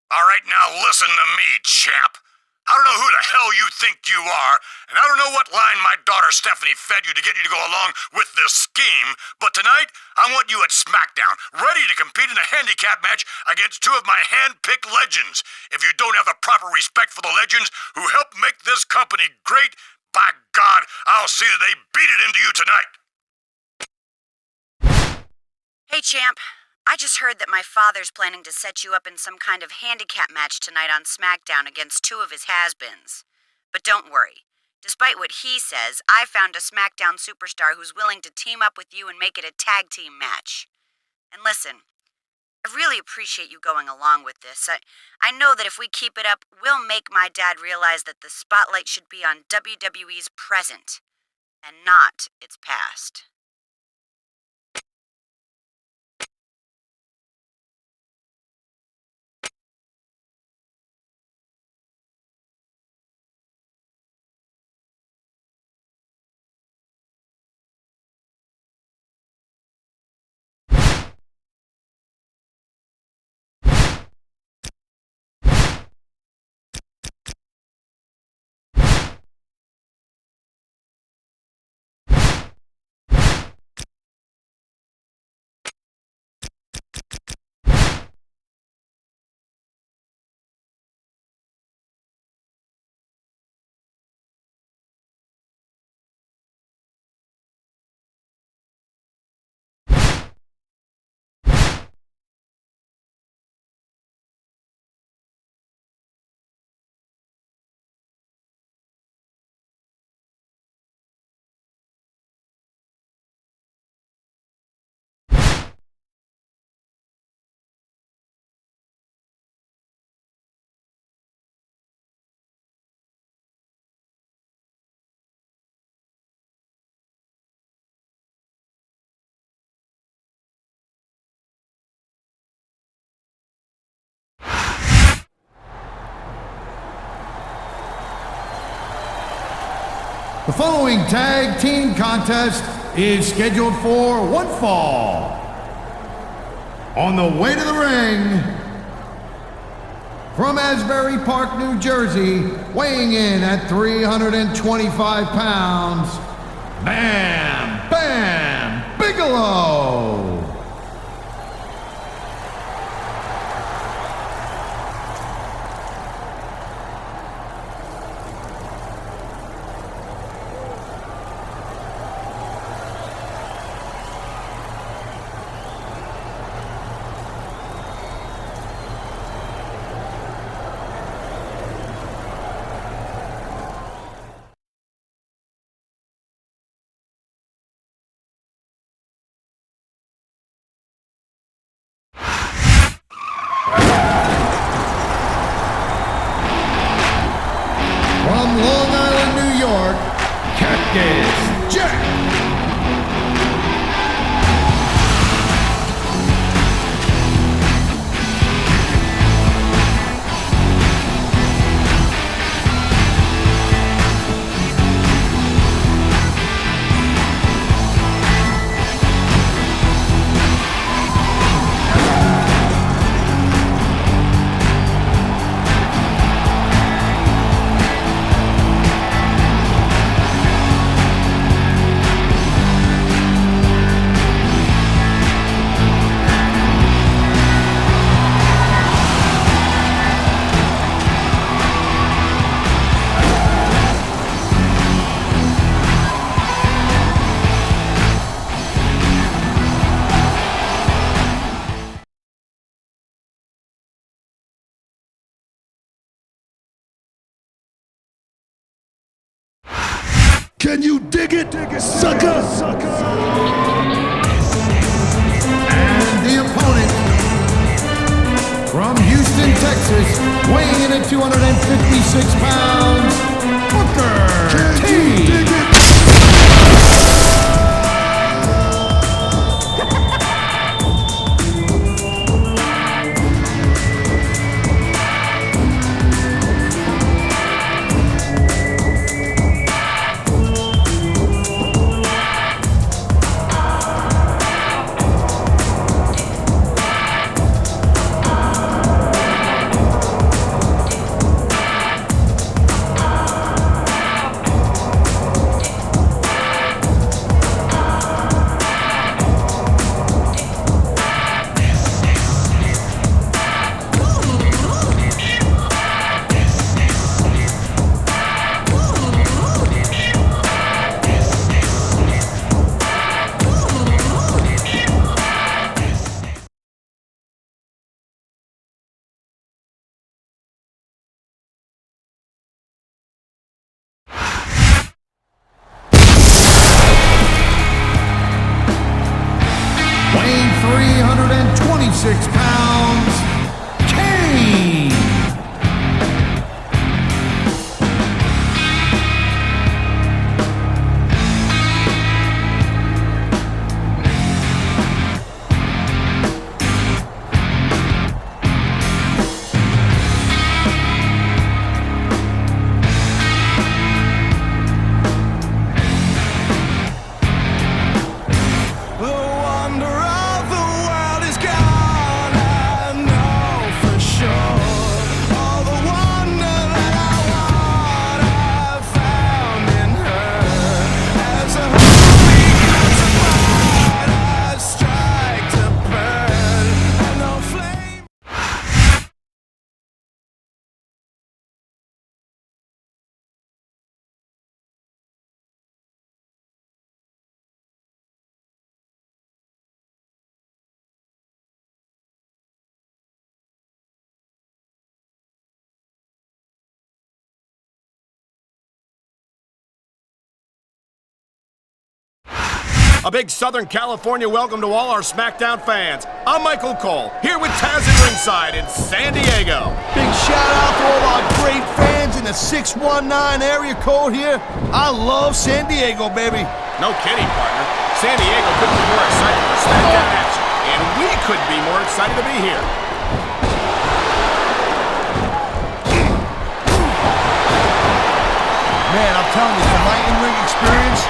All right, now listen to me, champ. I don't know who the hell you think you are, and I don't know what line my daughter Stephanie fed you to get you to go along with this scheme, but tonight, I want you at Smackdown, ready to compete in a handicap match against two of my hand-picked legends. If you don't have the proper respect for the legends who helped make this company great, by God, I'll see that they beat it into you tonight. Hey, champ. I just heard that my father's planning to set you up in some kind of handicap match tonight on SmackDown against two of his has-beens. But don't worry. Despite what he says, I found a SmackDown superstar who's willing to team up with you and make it a tag team match. And listen, I really appreciate you going along with this. I know that if we keep it up, we'll make my dad realize that the spotlight should be on WWE's present, and not its past. The following tag team contest is scheduled for one fall. On the way to the ring, from Asbury Park, New Jersey, weighing in at 325 pounds, Bam Bam Bigelow. From Long Island, New York, Cactus Jack. Can you dig it, sucker? And the opponent, from Houston, Texas, weighing in at 256 pounds, Booker T. 326 pounds, Kane. A big Southern California welcome to all our SmackDown fans. I'm Michael Cole, here with Taz at ringside in San Diego. Big shout out to all our great fans in the 619 area code here. I love San Diego, baby. No kidding, partner. San Diego couldn't be more excited for SmackDown action, and we couldn't be more excited to be here. Man, I'm telling you, from my in-ring experience,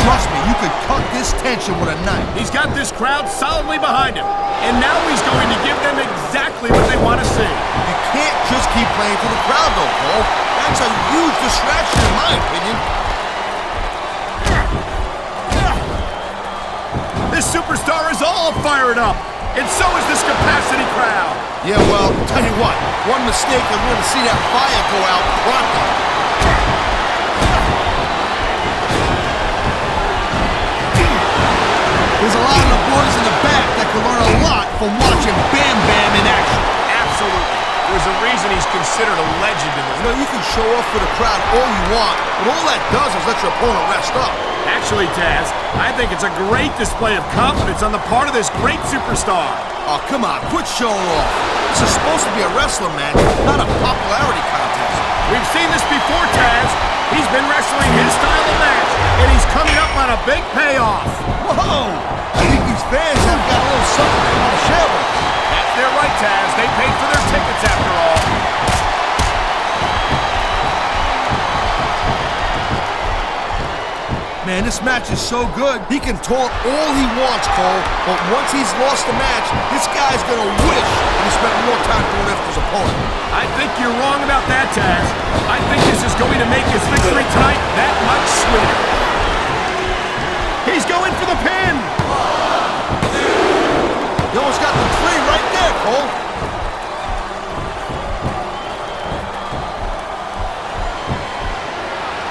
trust me, you could cut this tension with a knife. He's got this crowd solidly behind him, and now he's going to give them exactly what they want to see. You can't just keep playing for the crowd, though, Cole. That's a huge distraction, in my opinion. This superstar is all fired up, and so is this capacity crowd. Yeah, well, tell you what, one mistake and we're going to see that fire go out pronto. There's a lot of the boys in the back that can learn a lot from watching Bam Bam in action. Absolutely. There's a reason he's considered a legend in this. You know, you can show off for the crowd all you want, but all that does is let your opponent rest up. Actually, Taz, I think it's a great display of confidence on the part of this great superstar. Oh, come on, quit showing off. This is supposed to be a wrestling match, not a popularity contest. We've seen this before, Taz. He's been wrestling his style of match, and he's coming up on a big payoff. Whoa! I think these fans have got a little something they want to share with us. That's their right, Taz. They paid for their tickets after all. Man, this match is so good. He can talk all he wants, Cole, but once he's lost the match, this guy's gonna wish he spent more time going after his opponent. I think you're wrong about that, Taz. I think this is going to make his victory tonight that much sweeter. He's going for the pin! You almost got the 3 right there, Cole.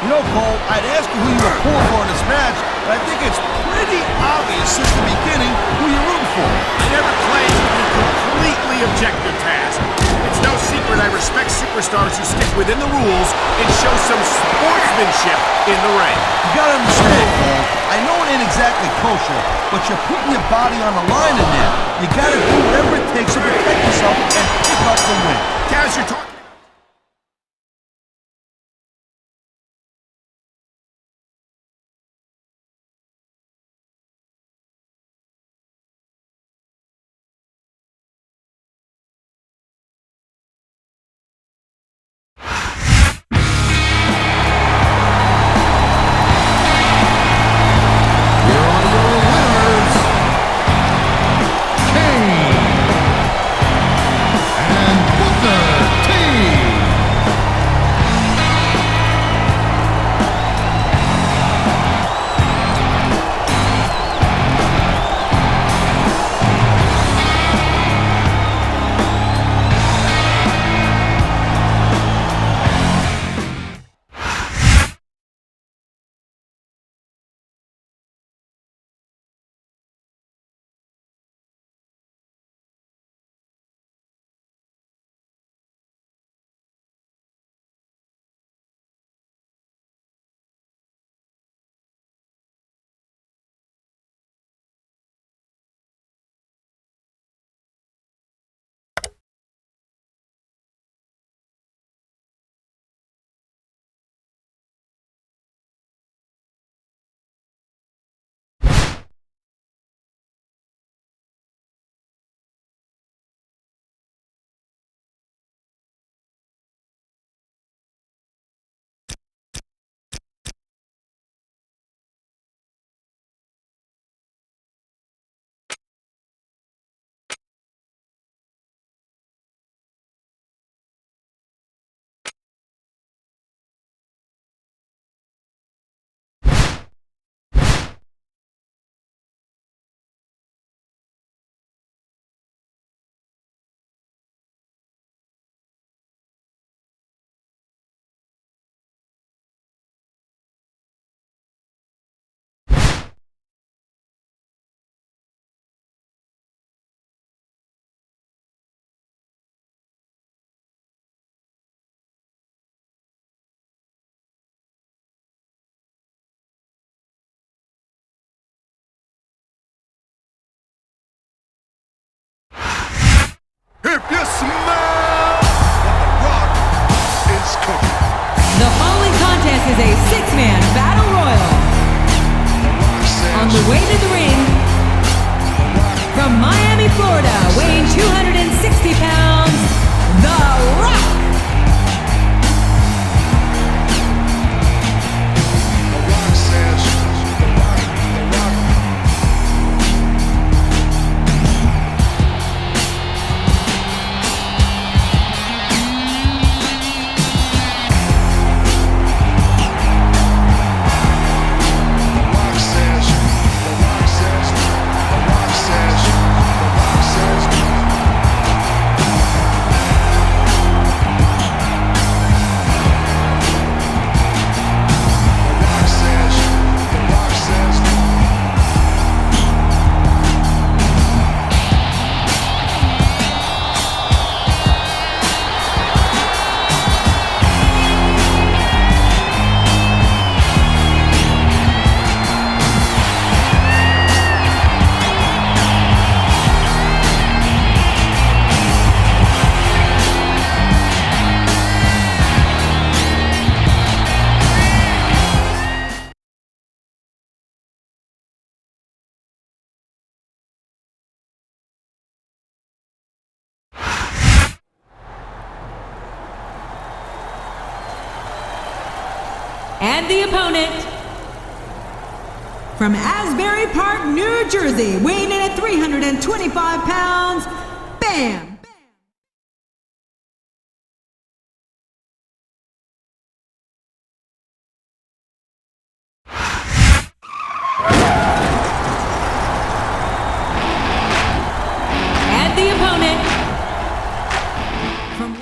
You know, Cole, I'd ask you who you were pulling for in this match, but I think it's pretty obvious since the beginning who you're rooting for. I never claimed to be completely objective, Taz. It's no secret I respect superstars who stick within the rules and show some sportsmanship in the ring. You gotta understand, Cole, I know it ain't exactly kosher, but you're putting your body on the line in there. You gotta do whatever it takes to protect yourself and pick up the win. Taz, you're talking... six-man battle royal. On the way to the ring, from Miami, Florida, weighing 260 pounds, The Rock. And the opponent, from Asbury Park, New Jersey, weighing in at 325 pounds, Bam! And the opponent, from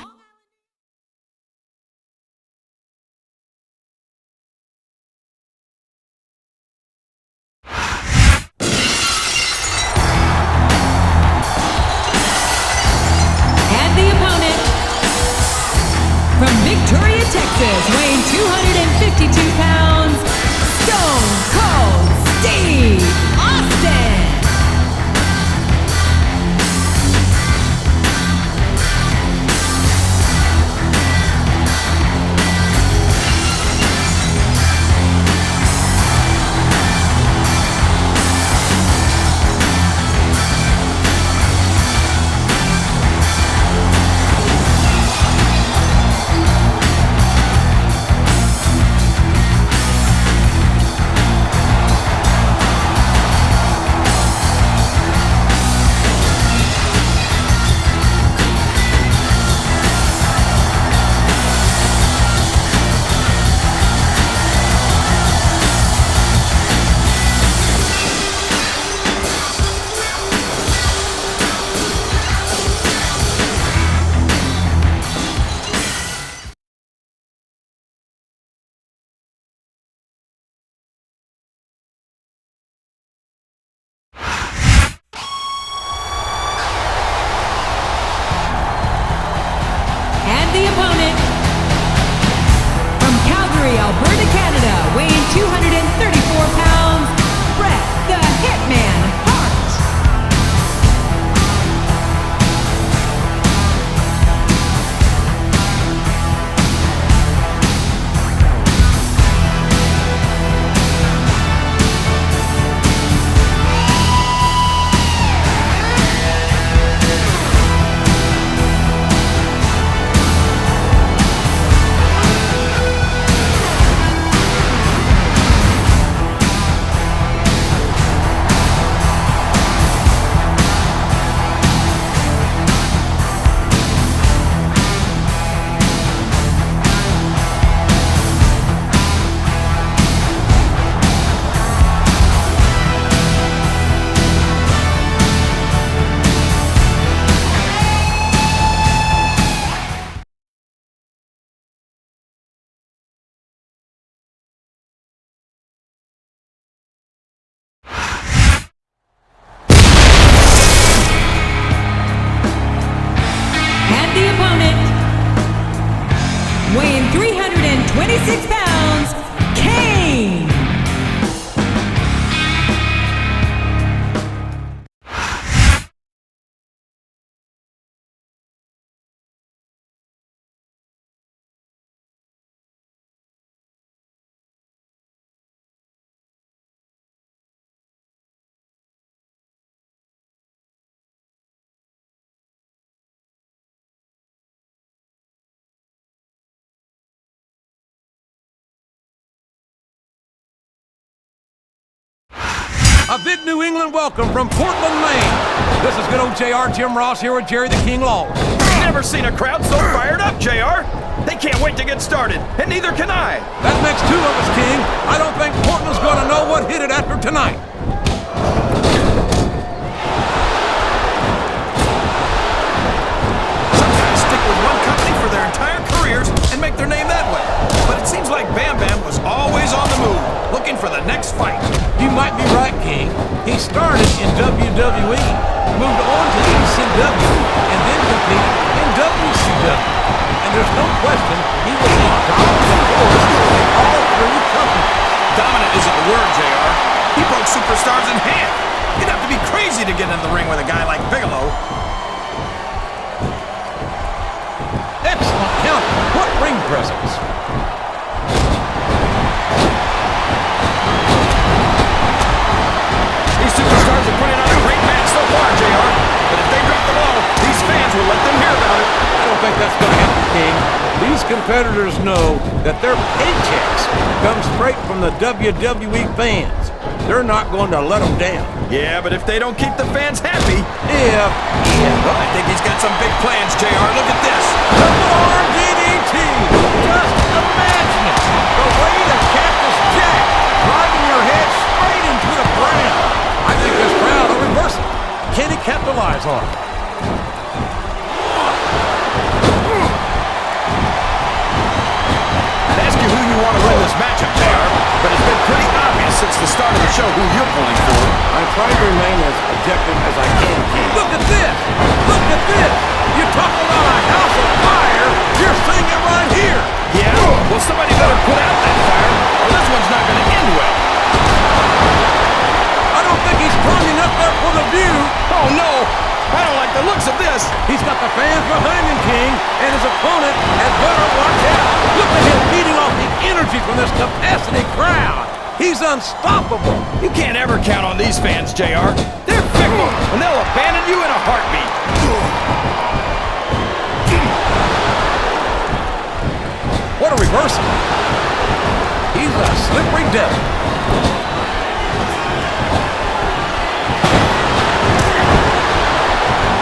Long Victoria, Texas, weighing 252 pounds, Stone Cold Steve Austin. The opponent, from Calgary, Alberta, Canada, weighing 234 pounds, Bret the Hitman Hart. Weighing 326 pounds, Kane. A big New England welcome from Portland, Maine. This is good old JR, Jim Ross here with Jerry the King Lawler. Never seen a crowd so fired up, JR. They can't wait to get started, and neither can I. That makes two of us, King. I don't think Portland's going to know what hit it after tonight. Some guys stick with one company for their entire careers and make their name that way. But it seems like Bam Bam was always on the move, looking for the next fight. You might be right, King. He started in WWE, moved on to ECW, and then competed in WCW. And there's no question he was a dominant force in all three companies. Dominant isn't the word, JR. He broke superstars in half. You'd have to be crazy to get in the ring with a guy like Bigelow. Excellent counter. What ring presence. These superstars are putting on a great match so far, JR. But if they drop the ball, these fans will let them hear about it. I don't think that's going to happen, King. These competitors know that their paychecks come straight from the WWE fans. They're not going to let them down. Yeah, but if they don't keep the fans happy... Well, I think he's got some big plans, JR. Look at this. Double arm DDT. Just imagine it. The way to Cactus Jack, driving your head straight into the ground. I think this crowd will reverse it. Can he capitalize on it? I'd ask you who you want to win this matchup, JR, but it's been pretty obvious since the start of the show who you're pulling for. I'm trying to remain as objective as I can. Look at this! Look at this! You talk about a house of fire, you're seeing it right here! Yeah? Well, somebody better put out that fire, or this one's not going to end well. I don't think he's climbing up there for the view. Oh, no! I don't like the looks of this. He's got the fans behind him, King, and his opponent had better watch out. Look at him feeding off the energy from this capacity crowd. He's unstoppable. You can't ever count on these fans, JR. They're fickle, and they'll abandon you in a heartbeat. What a reversal. He's a slippery devil.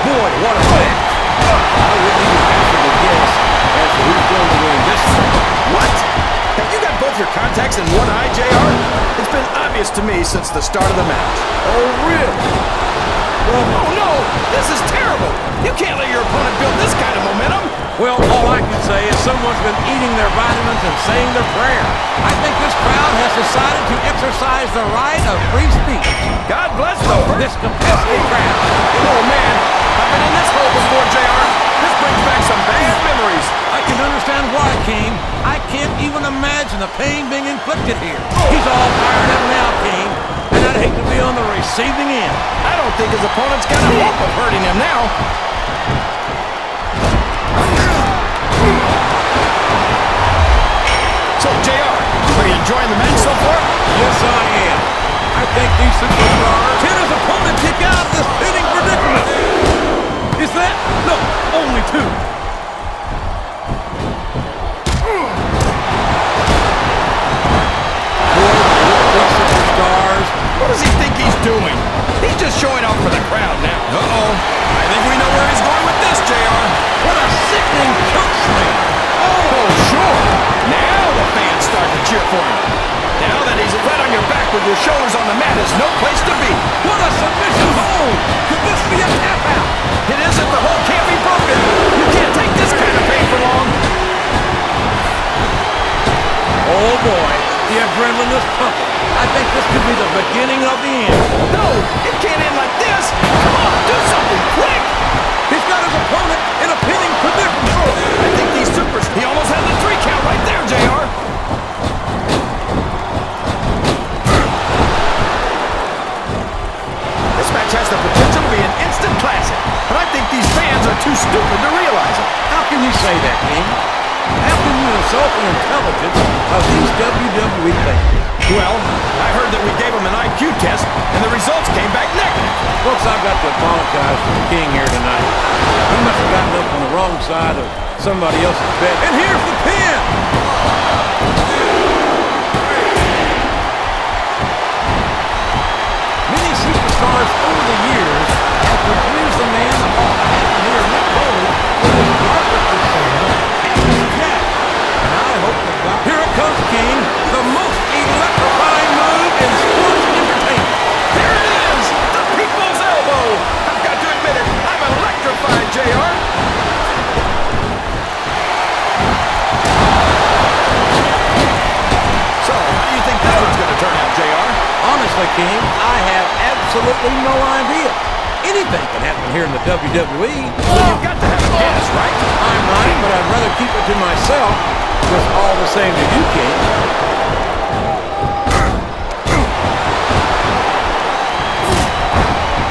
Boy, what a match. I wouldn't even hazard a guess as to who's going to win this one. What? Have you got both your contacts in one eye, JR? It's been obvious to me since the start of the match. Oh, really? Well, oh no! This is terrible! You can't let your opponent build this kind of momentum! Well, all I can say is someone's been eating their vitamins and saying their prayer. I think this crowd has decided to exercise the right of free speech. God bless the this capacity crowd. Oh, man. I've been in this hole before, JR. This brings back some bad memories. I can understand why, King. I can't even imagine the pain being inflicted here. He's all fired up now, King, and I'd hate to be on the receiving end. I don't think his opponent's got a hope of hurting him now. So, JR, are you enjoying the match so far? Yes, I am. I think these superstars can his opponent kick out of this pinning predicament. Is that? No, only two. Superstars. What does he think he's doing? He's just showing off for the crowd now. Uh-oh. I think we know where he's going with this, JR. What a sickening choke slam. Oh, sure. Now the fans start to cheer for him. Now that he's flat on your back with your shoulders on the mat is no place to be. What a submission hold. Could this be a tap out? It isn't. The hold can't be broken. You can't take this kind of pain for long. Oh, boy. The adrenaline is pumping. I think this could be the beginning of the end. No, it can't end like this. Come on, do something quick. He's got his opponent in a pinning predicament. I think these supers, he almost had the 3 count right there, JR. This match has the potential to be an instant classic, but I think these fans are too stupid to realize it. How can you say that, King? How can you insult the intelligence of these WWE fans? Well, I heard that we gave them an IQ test, and the results came back negative. Folks, I've got to apologize for the King here tonight. He must have gotten up on the wrong side of somebody else's bed. And here's the pin! Many superstars over the years have confused the man of all passion here, Mick Foley, with his garbage persona and his jack. And I hope that God... Here it comes, King, the most electrifying move in sports entertainment. Here it is, the people's elbow. I've got to admit it, I'm electrified, JR. So, how do you think this one's going to turn out, JR? Honestly, King, I have absolutely no idea. Anything can happen here in the WWE. Well, you've got to have a guess, right? I might, but I'd rather keep it to myself. Just all the same to you, King.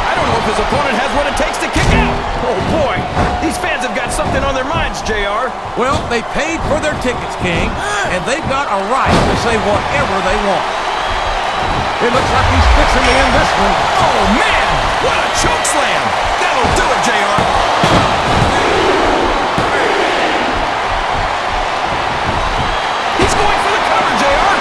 I don't know if his opponent has what it takes to kick out. Oh, boy. These fans have got something on their minds, JR. Well, they paid for their tickets, King, and they've got a right to say whatever they want. It looks like he's fixing to end this one. Oh, man! What a choke slam! That'll do it, JR. He's going for the cover, JR.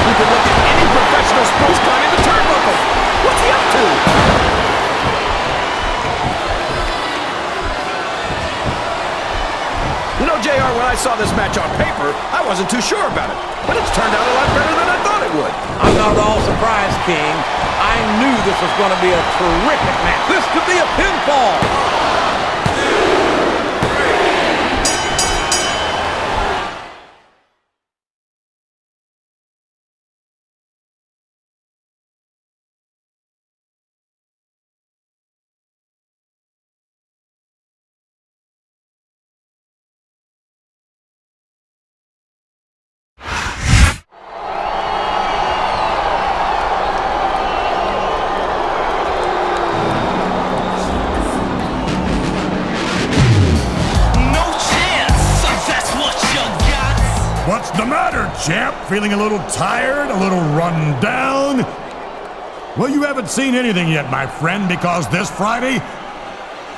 You can look at any professional sports climbing the turnbuckle. What's he up to? You know, JR, when I saw this match on paper, I wasn't too sure about it. But it's turned out a lot better than I thought it would. I'm not at all surprised, King. I knew this was going to be a terrific match. This could be a pinfall. What's the matter, champ? Feeling a little tired? A little run down? Well, you haven't seen anything yet, my friend, because this Friday,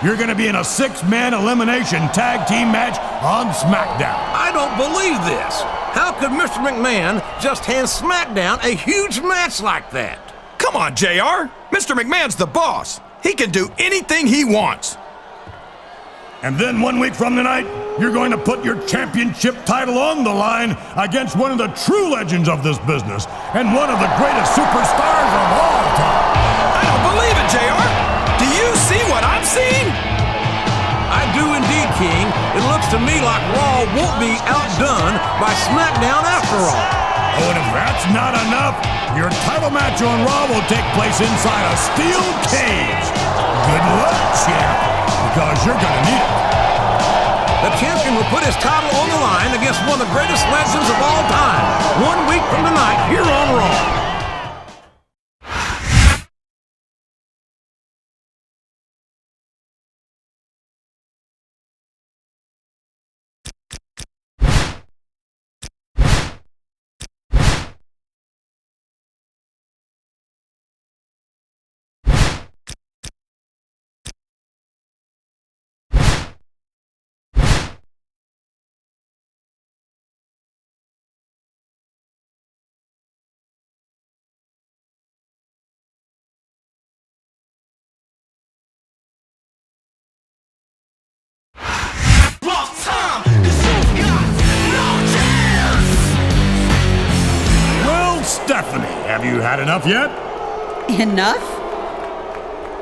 you're going to be in a six-man elimination tag team match on SmackDown. I don't believe this. How could Mr. McMahon just hand SmackDown a huge match like that? Come on, JR. Mr. McMahon's the boss. He can do anything he wants. And then 1 week from tonight, you're going to put your championship title on the line against one of the true legends of this business and one of the greatest superstars of all time. I don't believe it, JR. Do you see what I'm seeing? I do indeed, King. It looks to me like Raw won't be outdone by SmackDown after all. Oh, and if that's not enough, your title match on Raw will take place inside a steel cage. Good luck, champ, because you're gonna need it. The champion will put his title on the line against one of the greatest legends of all time. 1 week from tonight, here on Raw. Stephanie, have you had enough yet? Enough?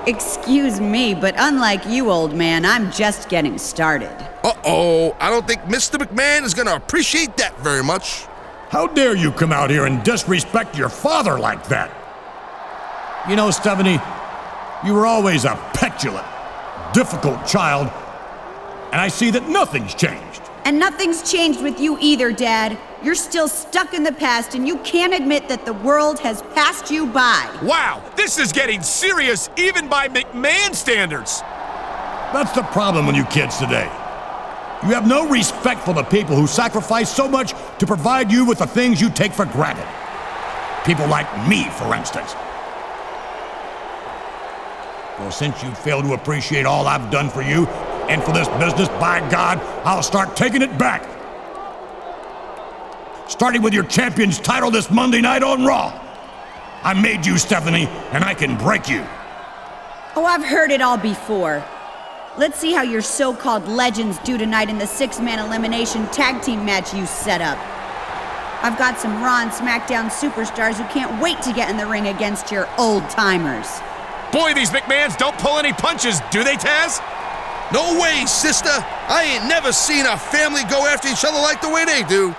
Excuse me, but unlike you, old man, I'm just getting started. Uh-oh, I don't think Mr. McMahon is gonna appreciate that very much. How dare you come out here and disrespect your father like that? You know, Stephanie, you were always a petulant, difficult child, and I see that nothing's changed. And nothing's changed with you either, Dad. You're still stuck in the past, and you can't admit that the world has passed you by. Wow, this is getting serious even by McMahon standards. That's the problem with you kids today. You have no respect for the people who sacrifice so much to provide you with the things you take for granted. People like me, for instance. Well, since you fail to appreciate all I've done for you and for this business, by God, I'll start taking it back. starting with your champion's title this Monday night on Raw. I made you, Stephanie, and I can break you. Oh, I've heard it all before. Let's see how your so-called legends do tonight in the six-man elimination tag team match you set up. I've got some Raw and Smackdown superstars who can't wait to get in the ring against your old-timers. Boy, these McMahons don't pull any punches, do they, Taz? No way, sister. I ain't never seen a family go after each other like the way they do.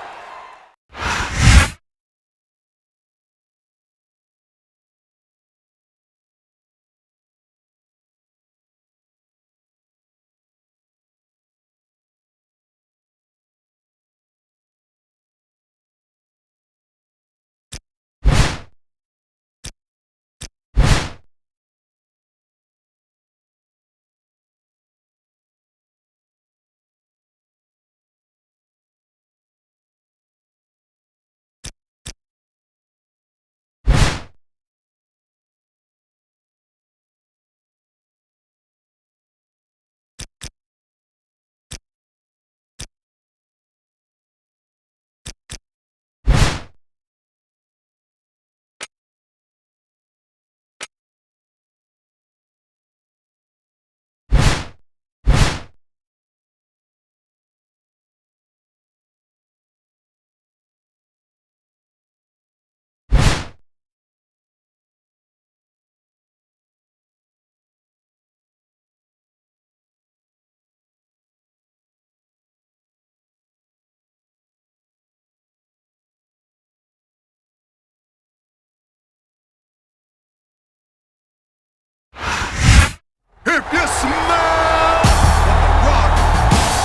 If you smell what the rock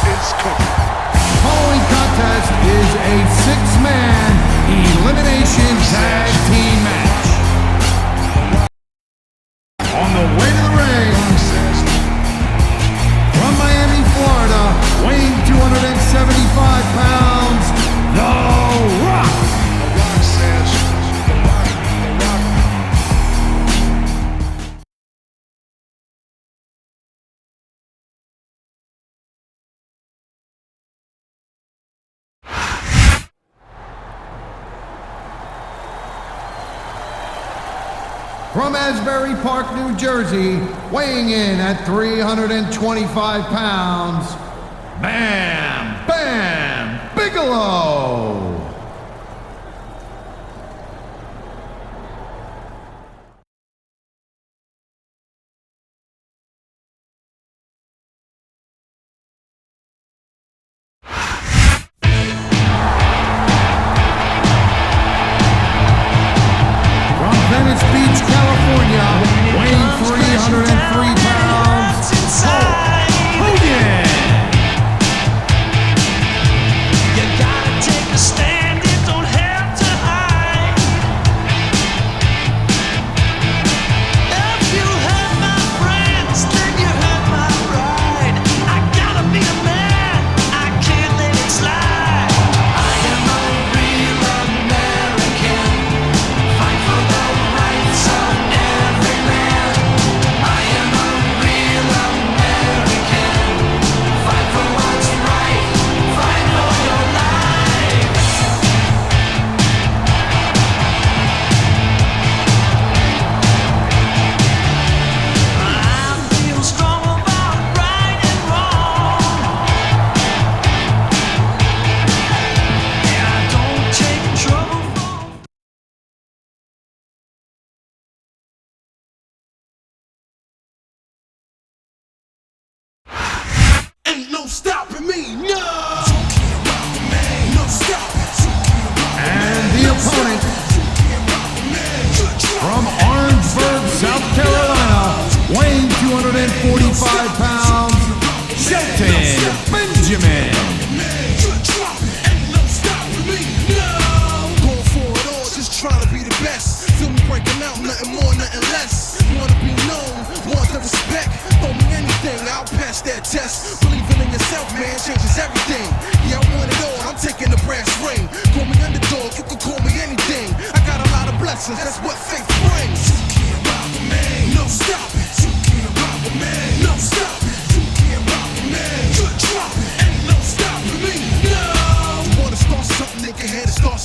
is cooking. Following contest is a six-man elimination tag team match. On the way to the ring, from Miami, Florida, weighing 275 pounds, The Rock. From Asbury Park, New Jersey, weighing in at 325 pounds, Bam Bam Bigelow. Venice Beach, California, weighing 303 pounds, Hulk Hogan. You gotta take a stand, you don't have to hide. If you have my friends, then you have my pride. I gotta be a man, I can't let it slide. I am a real American, fight for the rights of every man. I am a real American, fight for what's right, fight for your life. I feel strong about right and wrong, and I don't take trouble from Ain't no stopping me, no! No stopping. And the opponent, from Orangeburg, South Carolina, weighing 245 pounds, Shelton Benjamin. Going for it all, just trying to be the best. Feel me breaking out, nothing more, nothing less. Wanna be known, want the respect. Throw me anything, I'll pass that test. Believing in yourself, man, changes everything. Yeah, I want it all, I'm taking the brass ring. Call me underdog, you can call me anything. I got a lot of blessings, that's what faith brings. You can't rock with me, no stopping. You can't rock with me, no stopping. You can't rock with me, good dropping. Ain't no stopping me, no. You wanna start something, nigga, head and start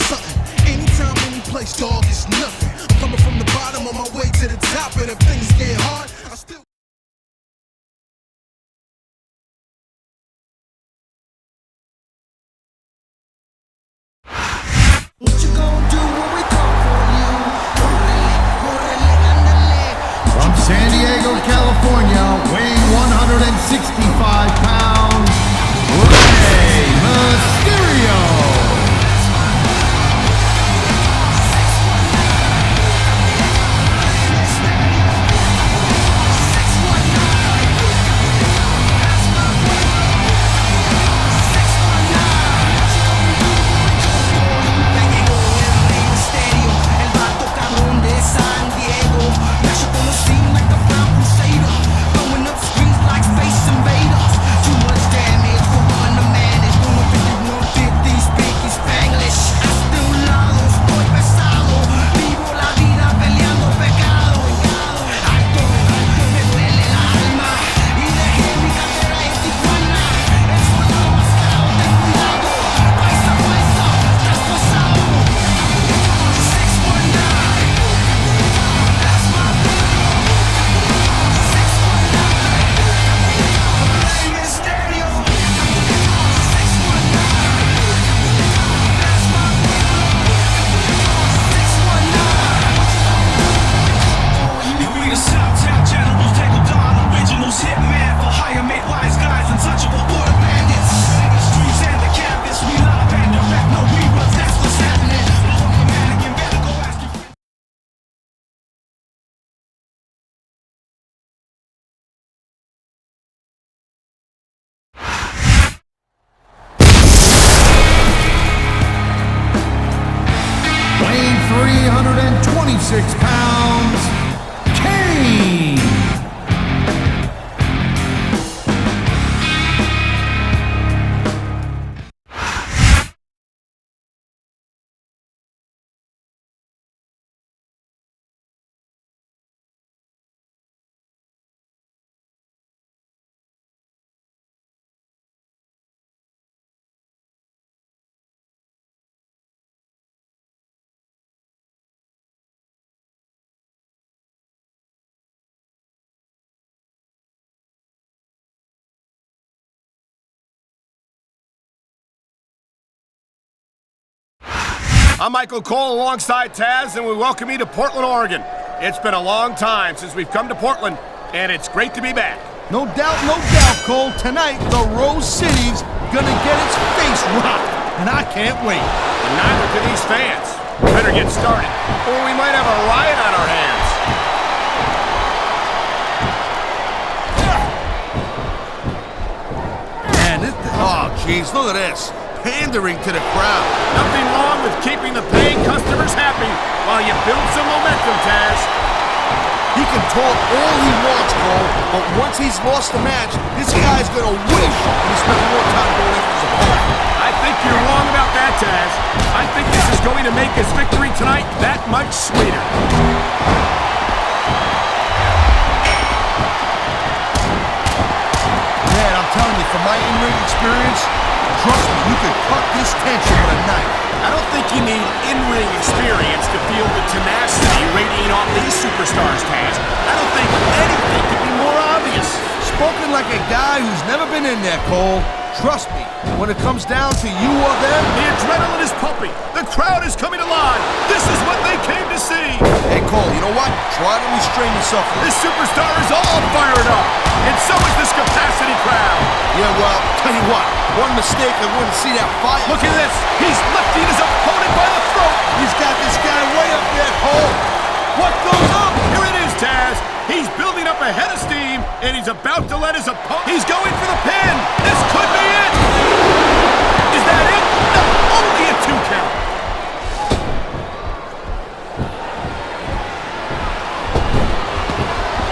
weighing 326 pounds, Kane. I'm Michael Cole alongside Taz, and we welcome you to Portland, Oregon. It's been a long time since we've come to Portland, and it's great to be back. No doubt, Cole. Tonight, the Rose City's gonna get its face rocked, and I can't wait. And neither can these fans. Better get started, or we might have a riot on our hands. Man, oh, jeez, look at this. Pandering to the crowd. Nothing wrong with keeping the paying customers happy while you build some momentum, Taz. He can talk all he wants, Cole, but once he's lost the match, this guy's gonna wish he spent more time going after his opponent. I think you're wrong about that, Taz. I think this is going to make his victory tonight that much sweeter. Man, I'm telling you, from my in-ring experience, trust me, you could cut this tension with a knife. I don't think you need in-ring experience to feel the tenacity radiating off these superstars, Taz. I don't think anything could be more obvious. Spoken like a guy who's never been in there, Cole. Trust me, when it comes down to you or them... The adrenaline is pumping. The crowd is coming alive. This is what they came to see. Hey, Cole, you know what? Try to restrain yourself. This superstar is all fired up. And so is this capacity crowd. Yeah, well, tell you what. One mistake and wouldn't see that fire. Look at this. He's lifting his opponent by the throat. He's got this guy way up there, Cole. What goes up? Here it is, Taz. He's building up a head of steam, and he's about to let his opponent... He's going for the pin. This could be it. Is that it? No, only a 2 count.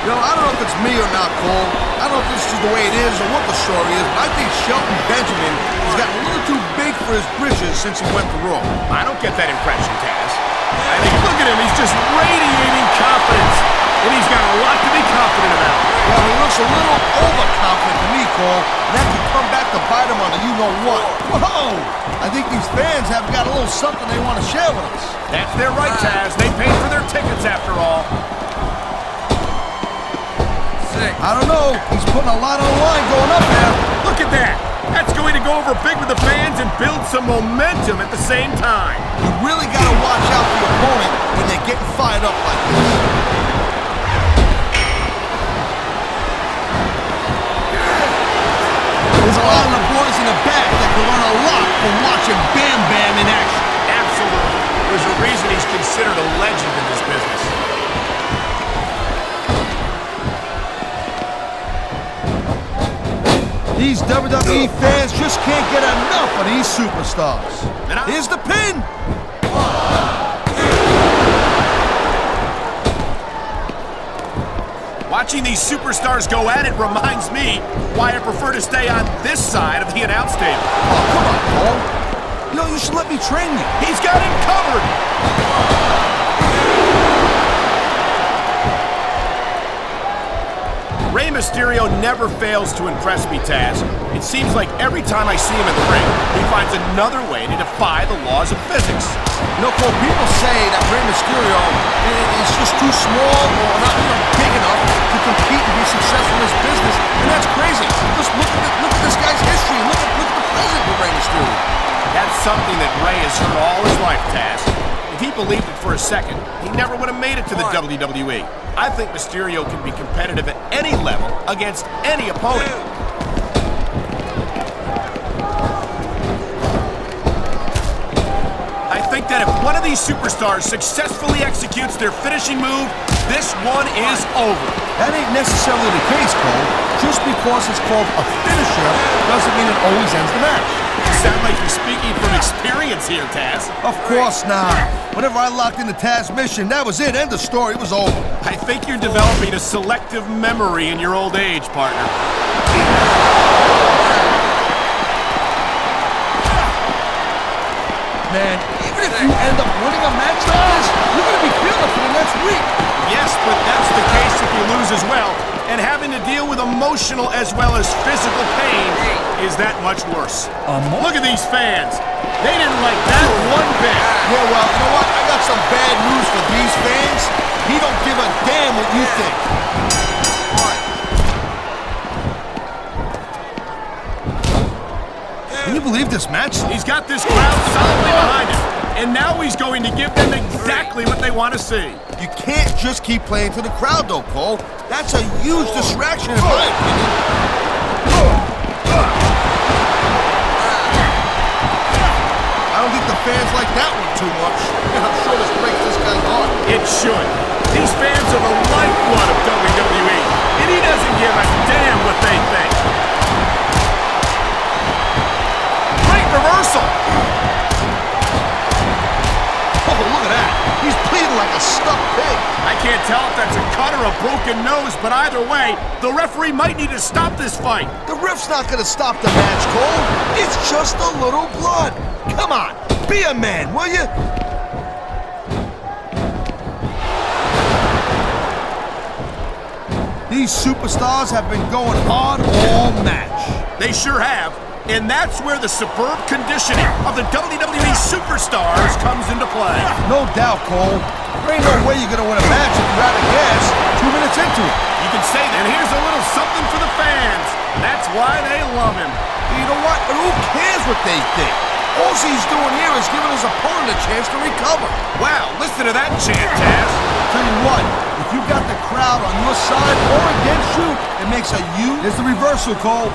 You know, I don't know if it's me or not, Cole. I don't know if this is the way it is or what the story is, but I think Shelton Benjamin has gotten a little too big for his britches since he went to Raw. I don't get that impression, Taz. I think, look at him, he's just radiating confidence. And he's got a lot to be confident about. Well, he looks a little overconfident to me, Cole. And that could come back to bite him on the you-know-what. Whoa! I think these fans have got a little something they want to share with us. That's their right, Taz. They paid for their tickets after all. I don't know. He's putting a lot on the line going up there. Look at that. That's going to go over big with the fans and build some momentum at the same time. You really got to watch out for your opponent when they're getting fired up like this. There's a lot of the boys in the back that can learn a lot from watching Bam Bam in action. Absolutely. There's a reason he's considered a legend in this business. These WWE fans just can't get enough of these superstars. Here's the pin. Watching these superstars go at it reminds me why I prefer to stay on this side of the announce table. Oh, come on, Cole. You know, you should let me train you. He's got him covered. Rey Mysterio never fails to impress me, Taz. It seems like every time I see him in the ring, he finds another way to defy the laws of physics. You know, Cole, people say that Rey Mysterio is just too small or not big enough to compete and be successful in this business, and that's crazy. Just look at this guy's history. Look at the present with Rey Mysterio. That's something that Rey has heard all his life, Taz. If he believed it for a second, he never would have made it to the WWE. I think Mysterio can be competitive at any level against any opponent. I think that if one of these superstars successfully executes their finishing move, this one is over. That ain't necessarily the case, Cole. Just because it's called a finisher doesn't mean it always ends the match. sound like you're speaking from experience here, Taz. Of course not. Whenever I locked into Taz's mission, that was it. End of story. It was over. I think you're developing a selective memory in your old age, partner. Man, even if you end up winning a match like this, you're going to be feeling it for the next week. Yes, but that's the case if you lose as well. And having to deal with emotional as well as physical pain is that much worse. Look at these fans. They didn't like that one bit. Yeah, well, you know what? I got some bad news for these fans. He don't give a damn what you think. Can you believe this match? He's got this crowd solidly behind him. And now he's going to give them exactly what they want to see. You can't just keep playing to the crowd, though, Cole. That's a huge distraction, in my opinion. I don't think the fans like that one too much. I'm sure this breaks this guy's heart. It should. These fans are the lifeblood of WWE, and he doesn't give a damn what they think. Great reversal. Oh, look at that. He's bleeding like a stuck pig. I can't tell if that's a cut or a broken nose, but either way, the referee might need to stop this fight. The ref's not going to stop the match, Cole. It's just a little blood. Come on, be a man, will you? These superstars have been going hard all match. They sure have. And that's where the superb conditioning of the WWE Superstars comes into play. No doubt, Cole. There ain't no way you're going to win a match if you're out of gas 2 minutes into it. You can say that. And here's a little something for the fans. That's why they love him. You know what? And who cares what they think? All he's doing here is giving his opponent a chance to recover. Wow, listen to that chant, Taz. Tell you what, if you got the crowd on your side or against you, it makes a huge... There's the reversal, Cole.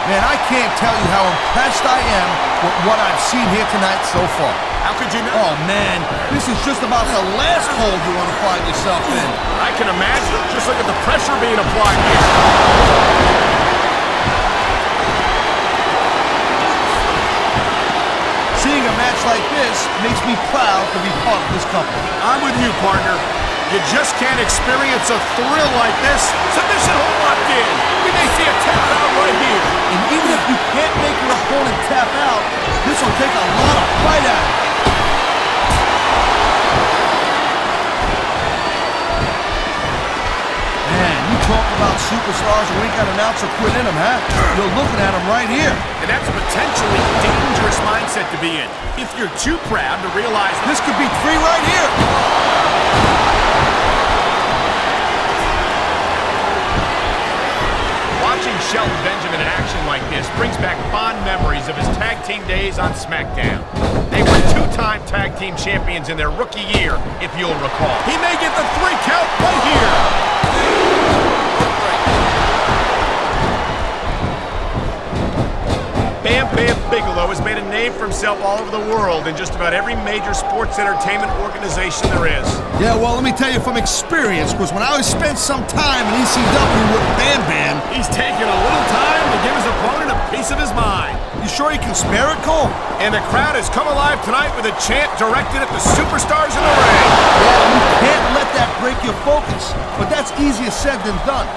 Man, I can't tell you how impressed I am with what I've seen here tonight so far. How could you know? Oh, man, this is just about the last hole you want to find yourself in. I can imagine. Just look at the pressure being applied here. Seeing a match like this makes me proud to be part of this company. I'm with you, partner. You just can't experience a thrill like this. Submission hold locked in. We may see a tap out right here. And even if you can't make your opponent tap out, this will take a lot of fight out of it. Man, you talk about superstars who ain't got an ounce of quit in them, huh? You're looking at them right here. And that's a potentially dangerous mindset to be in. If you're too proud to realize this could be 3 right here. Watching Shelton Benjamin in action like this brings back fond memories of his tag team days on SmackDown. They were 2-time tag team champions in their rookie year, if you'll recall. He may get the 3 count right here. Bam Bam Bigelow has made a name for himself all over the world in just about every major sports entertainment organization there is. Yeah, well, let me tell you from experience, because when I spent some time in ECW with Bam Bam... He's taken a little time to give his opponent a piece of his mind. You sure he can spare it, Cole? And the crowd has come alive tonight with a chant directed at the superstars in the ring. Yeah, you can't let that break your focus, but that's easier said than done.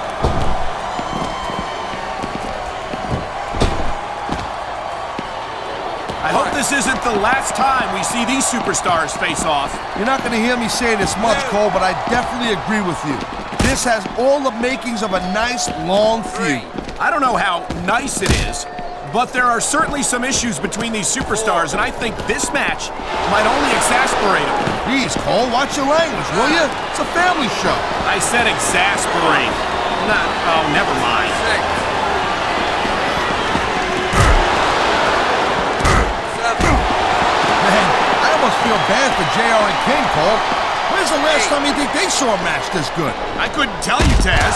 I hope this isn't the last time we see these superstars face off. You're not going to hear me say this much, Cole, but I definitely agree with you. This has all the makings of a nice, long feud. I don't know how nice it is, but there are certainly some issues between these superstars, and I think this match might only exasperate them. Jeez, Cole, watch your language, will you? It's a family show. I said exasperate. Not, oh, never mind. Man, I almost feel bad for JR and Kane, Cole. When's the last time you think they saw a match this good? I couldn't tell you, Taz.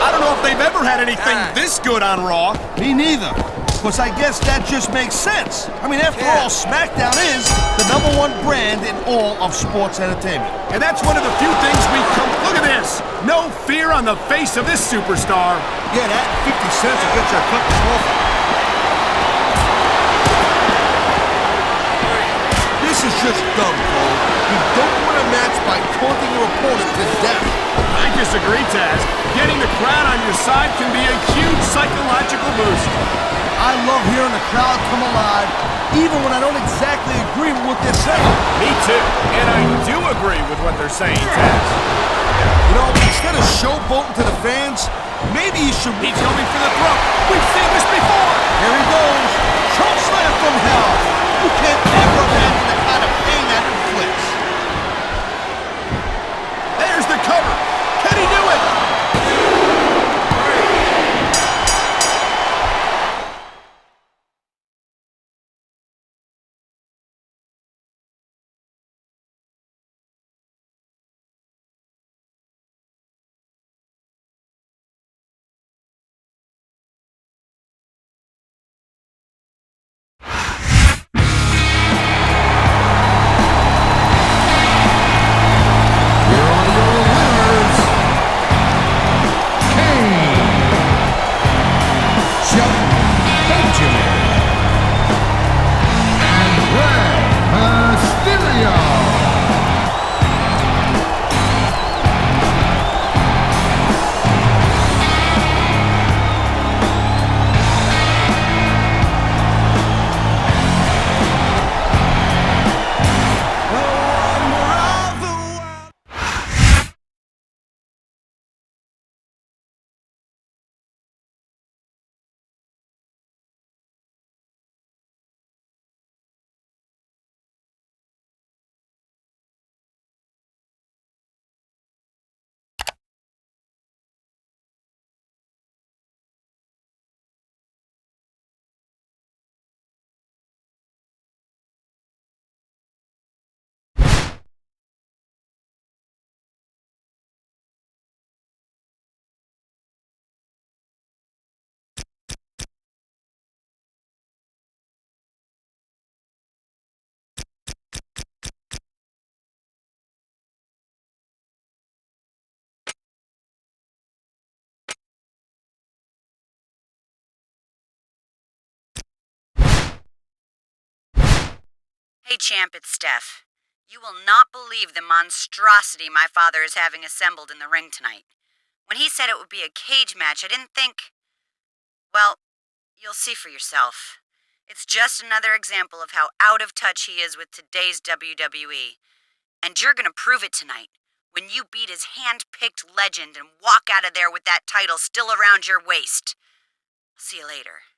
I don't know if they've ever had anything this good on Raw. Me neither. Because I guess that just makes sense. I mean, after all, SmackDown is the #1 brand in all of sports entertainment. And that's one of the few things we come... Look at this! No fear on the face of this superstar. Yeah, that 50 cents will get you a cup of coffee. This is just dumb, Cole. You don't win a match by taunting your opponent to death. I disagree, Taz. Getting the crowd on your side can be a huge psychological boost. I love hearing the crowd come alive, even when I don't exactly agree with what they're saying. Me too. And I do agree with what they're saying, Taz. You know, instead of showboating to the fans, maybe you should... He's going for the throat. We've seen this before. Here he goes. Choke slam from hell. You can't ever imagine the kind of pain that inflicts. There's the cover. Can he do it? Hey champ, it's Steph. You will not believe the monstrosity my father is having assembled in the ring tonight. When he said it would be a cage match, I didn't think... Well, you'll see for yourself. It's just another example of how out of touch he is with today's WWE. And you're gonna prove it tonight, when you beat his hand-picked legend and walk out of there with that title still around your waist. See you later.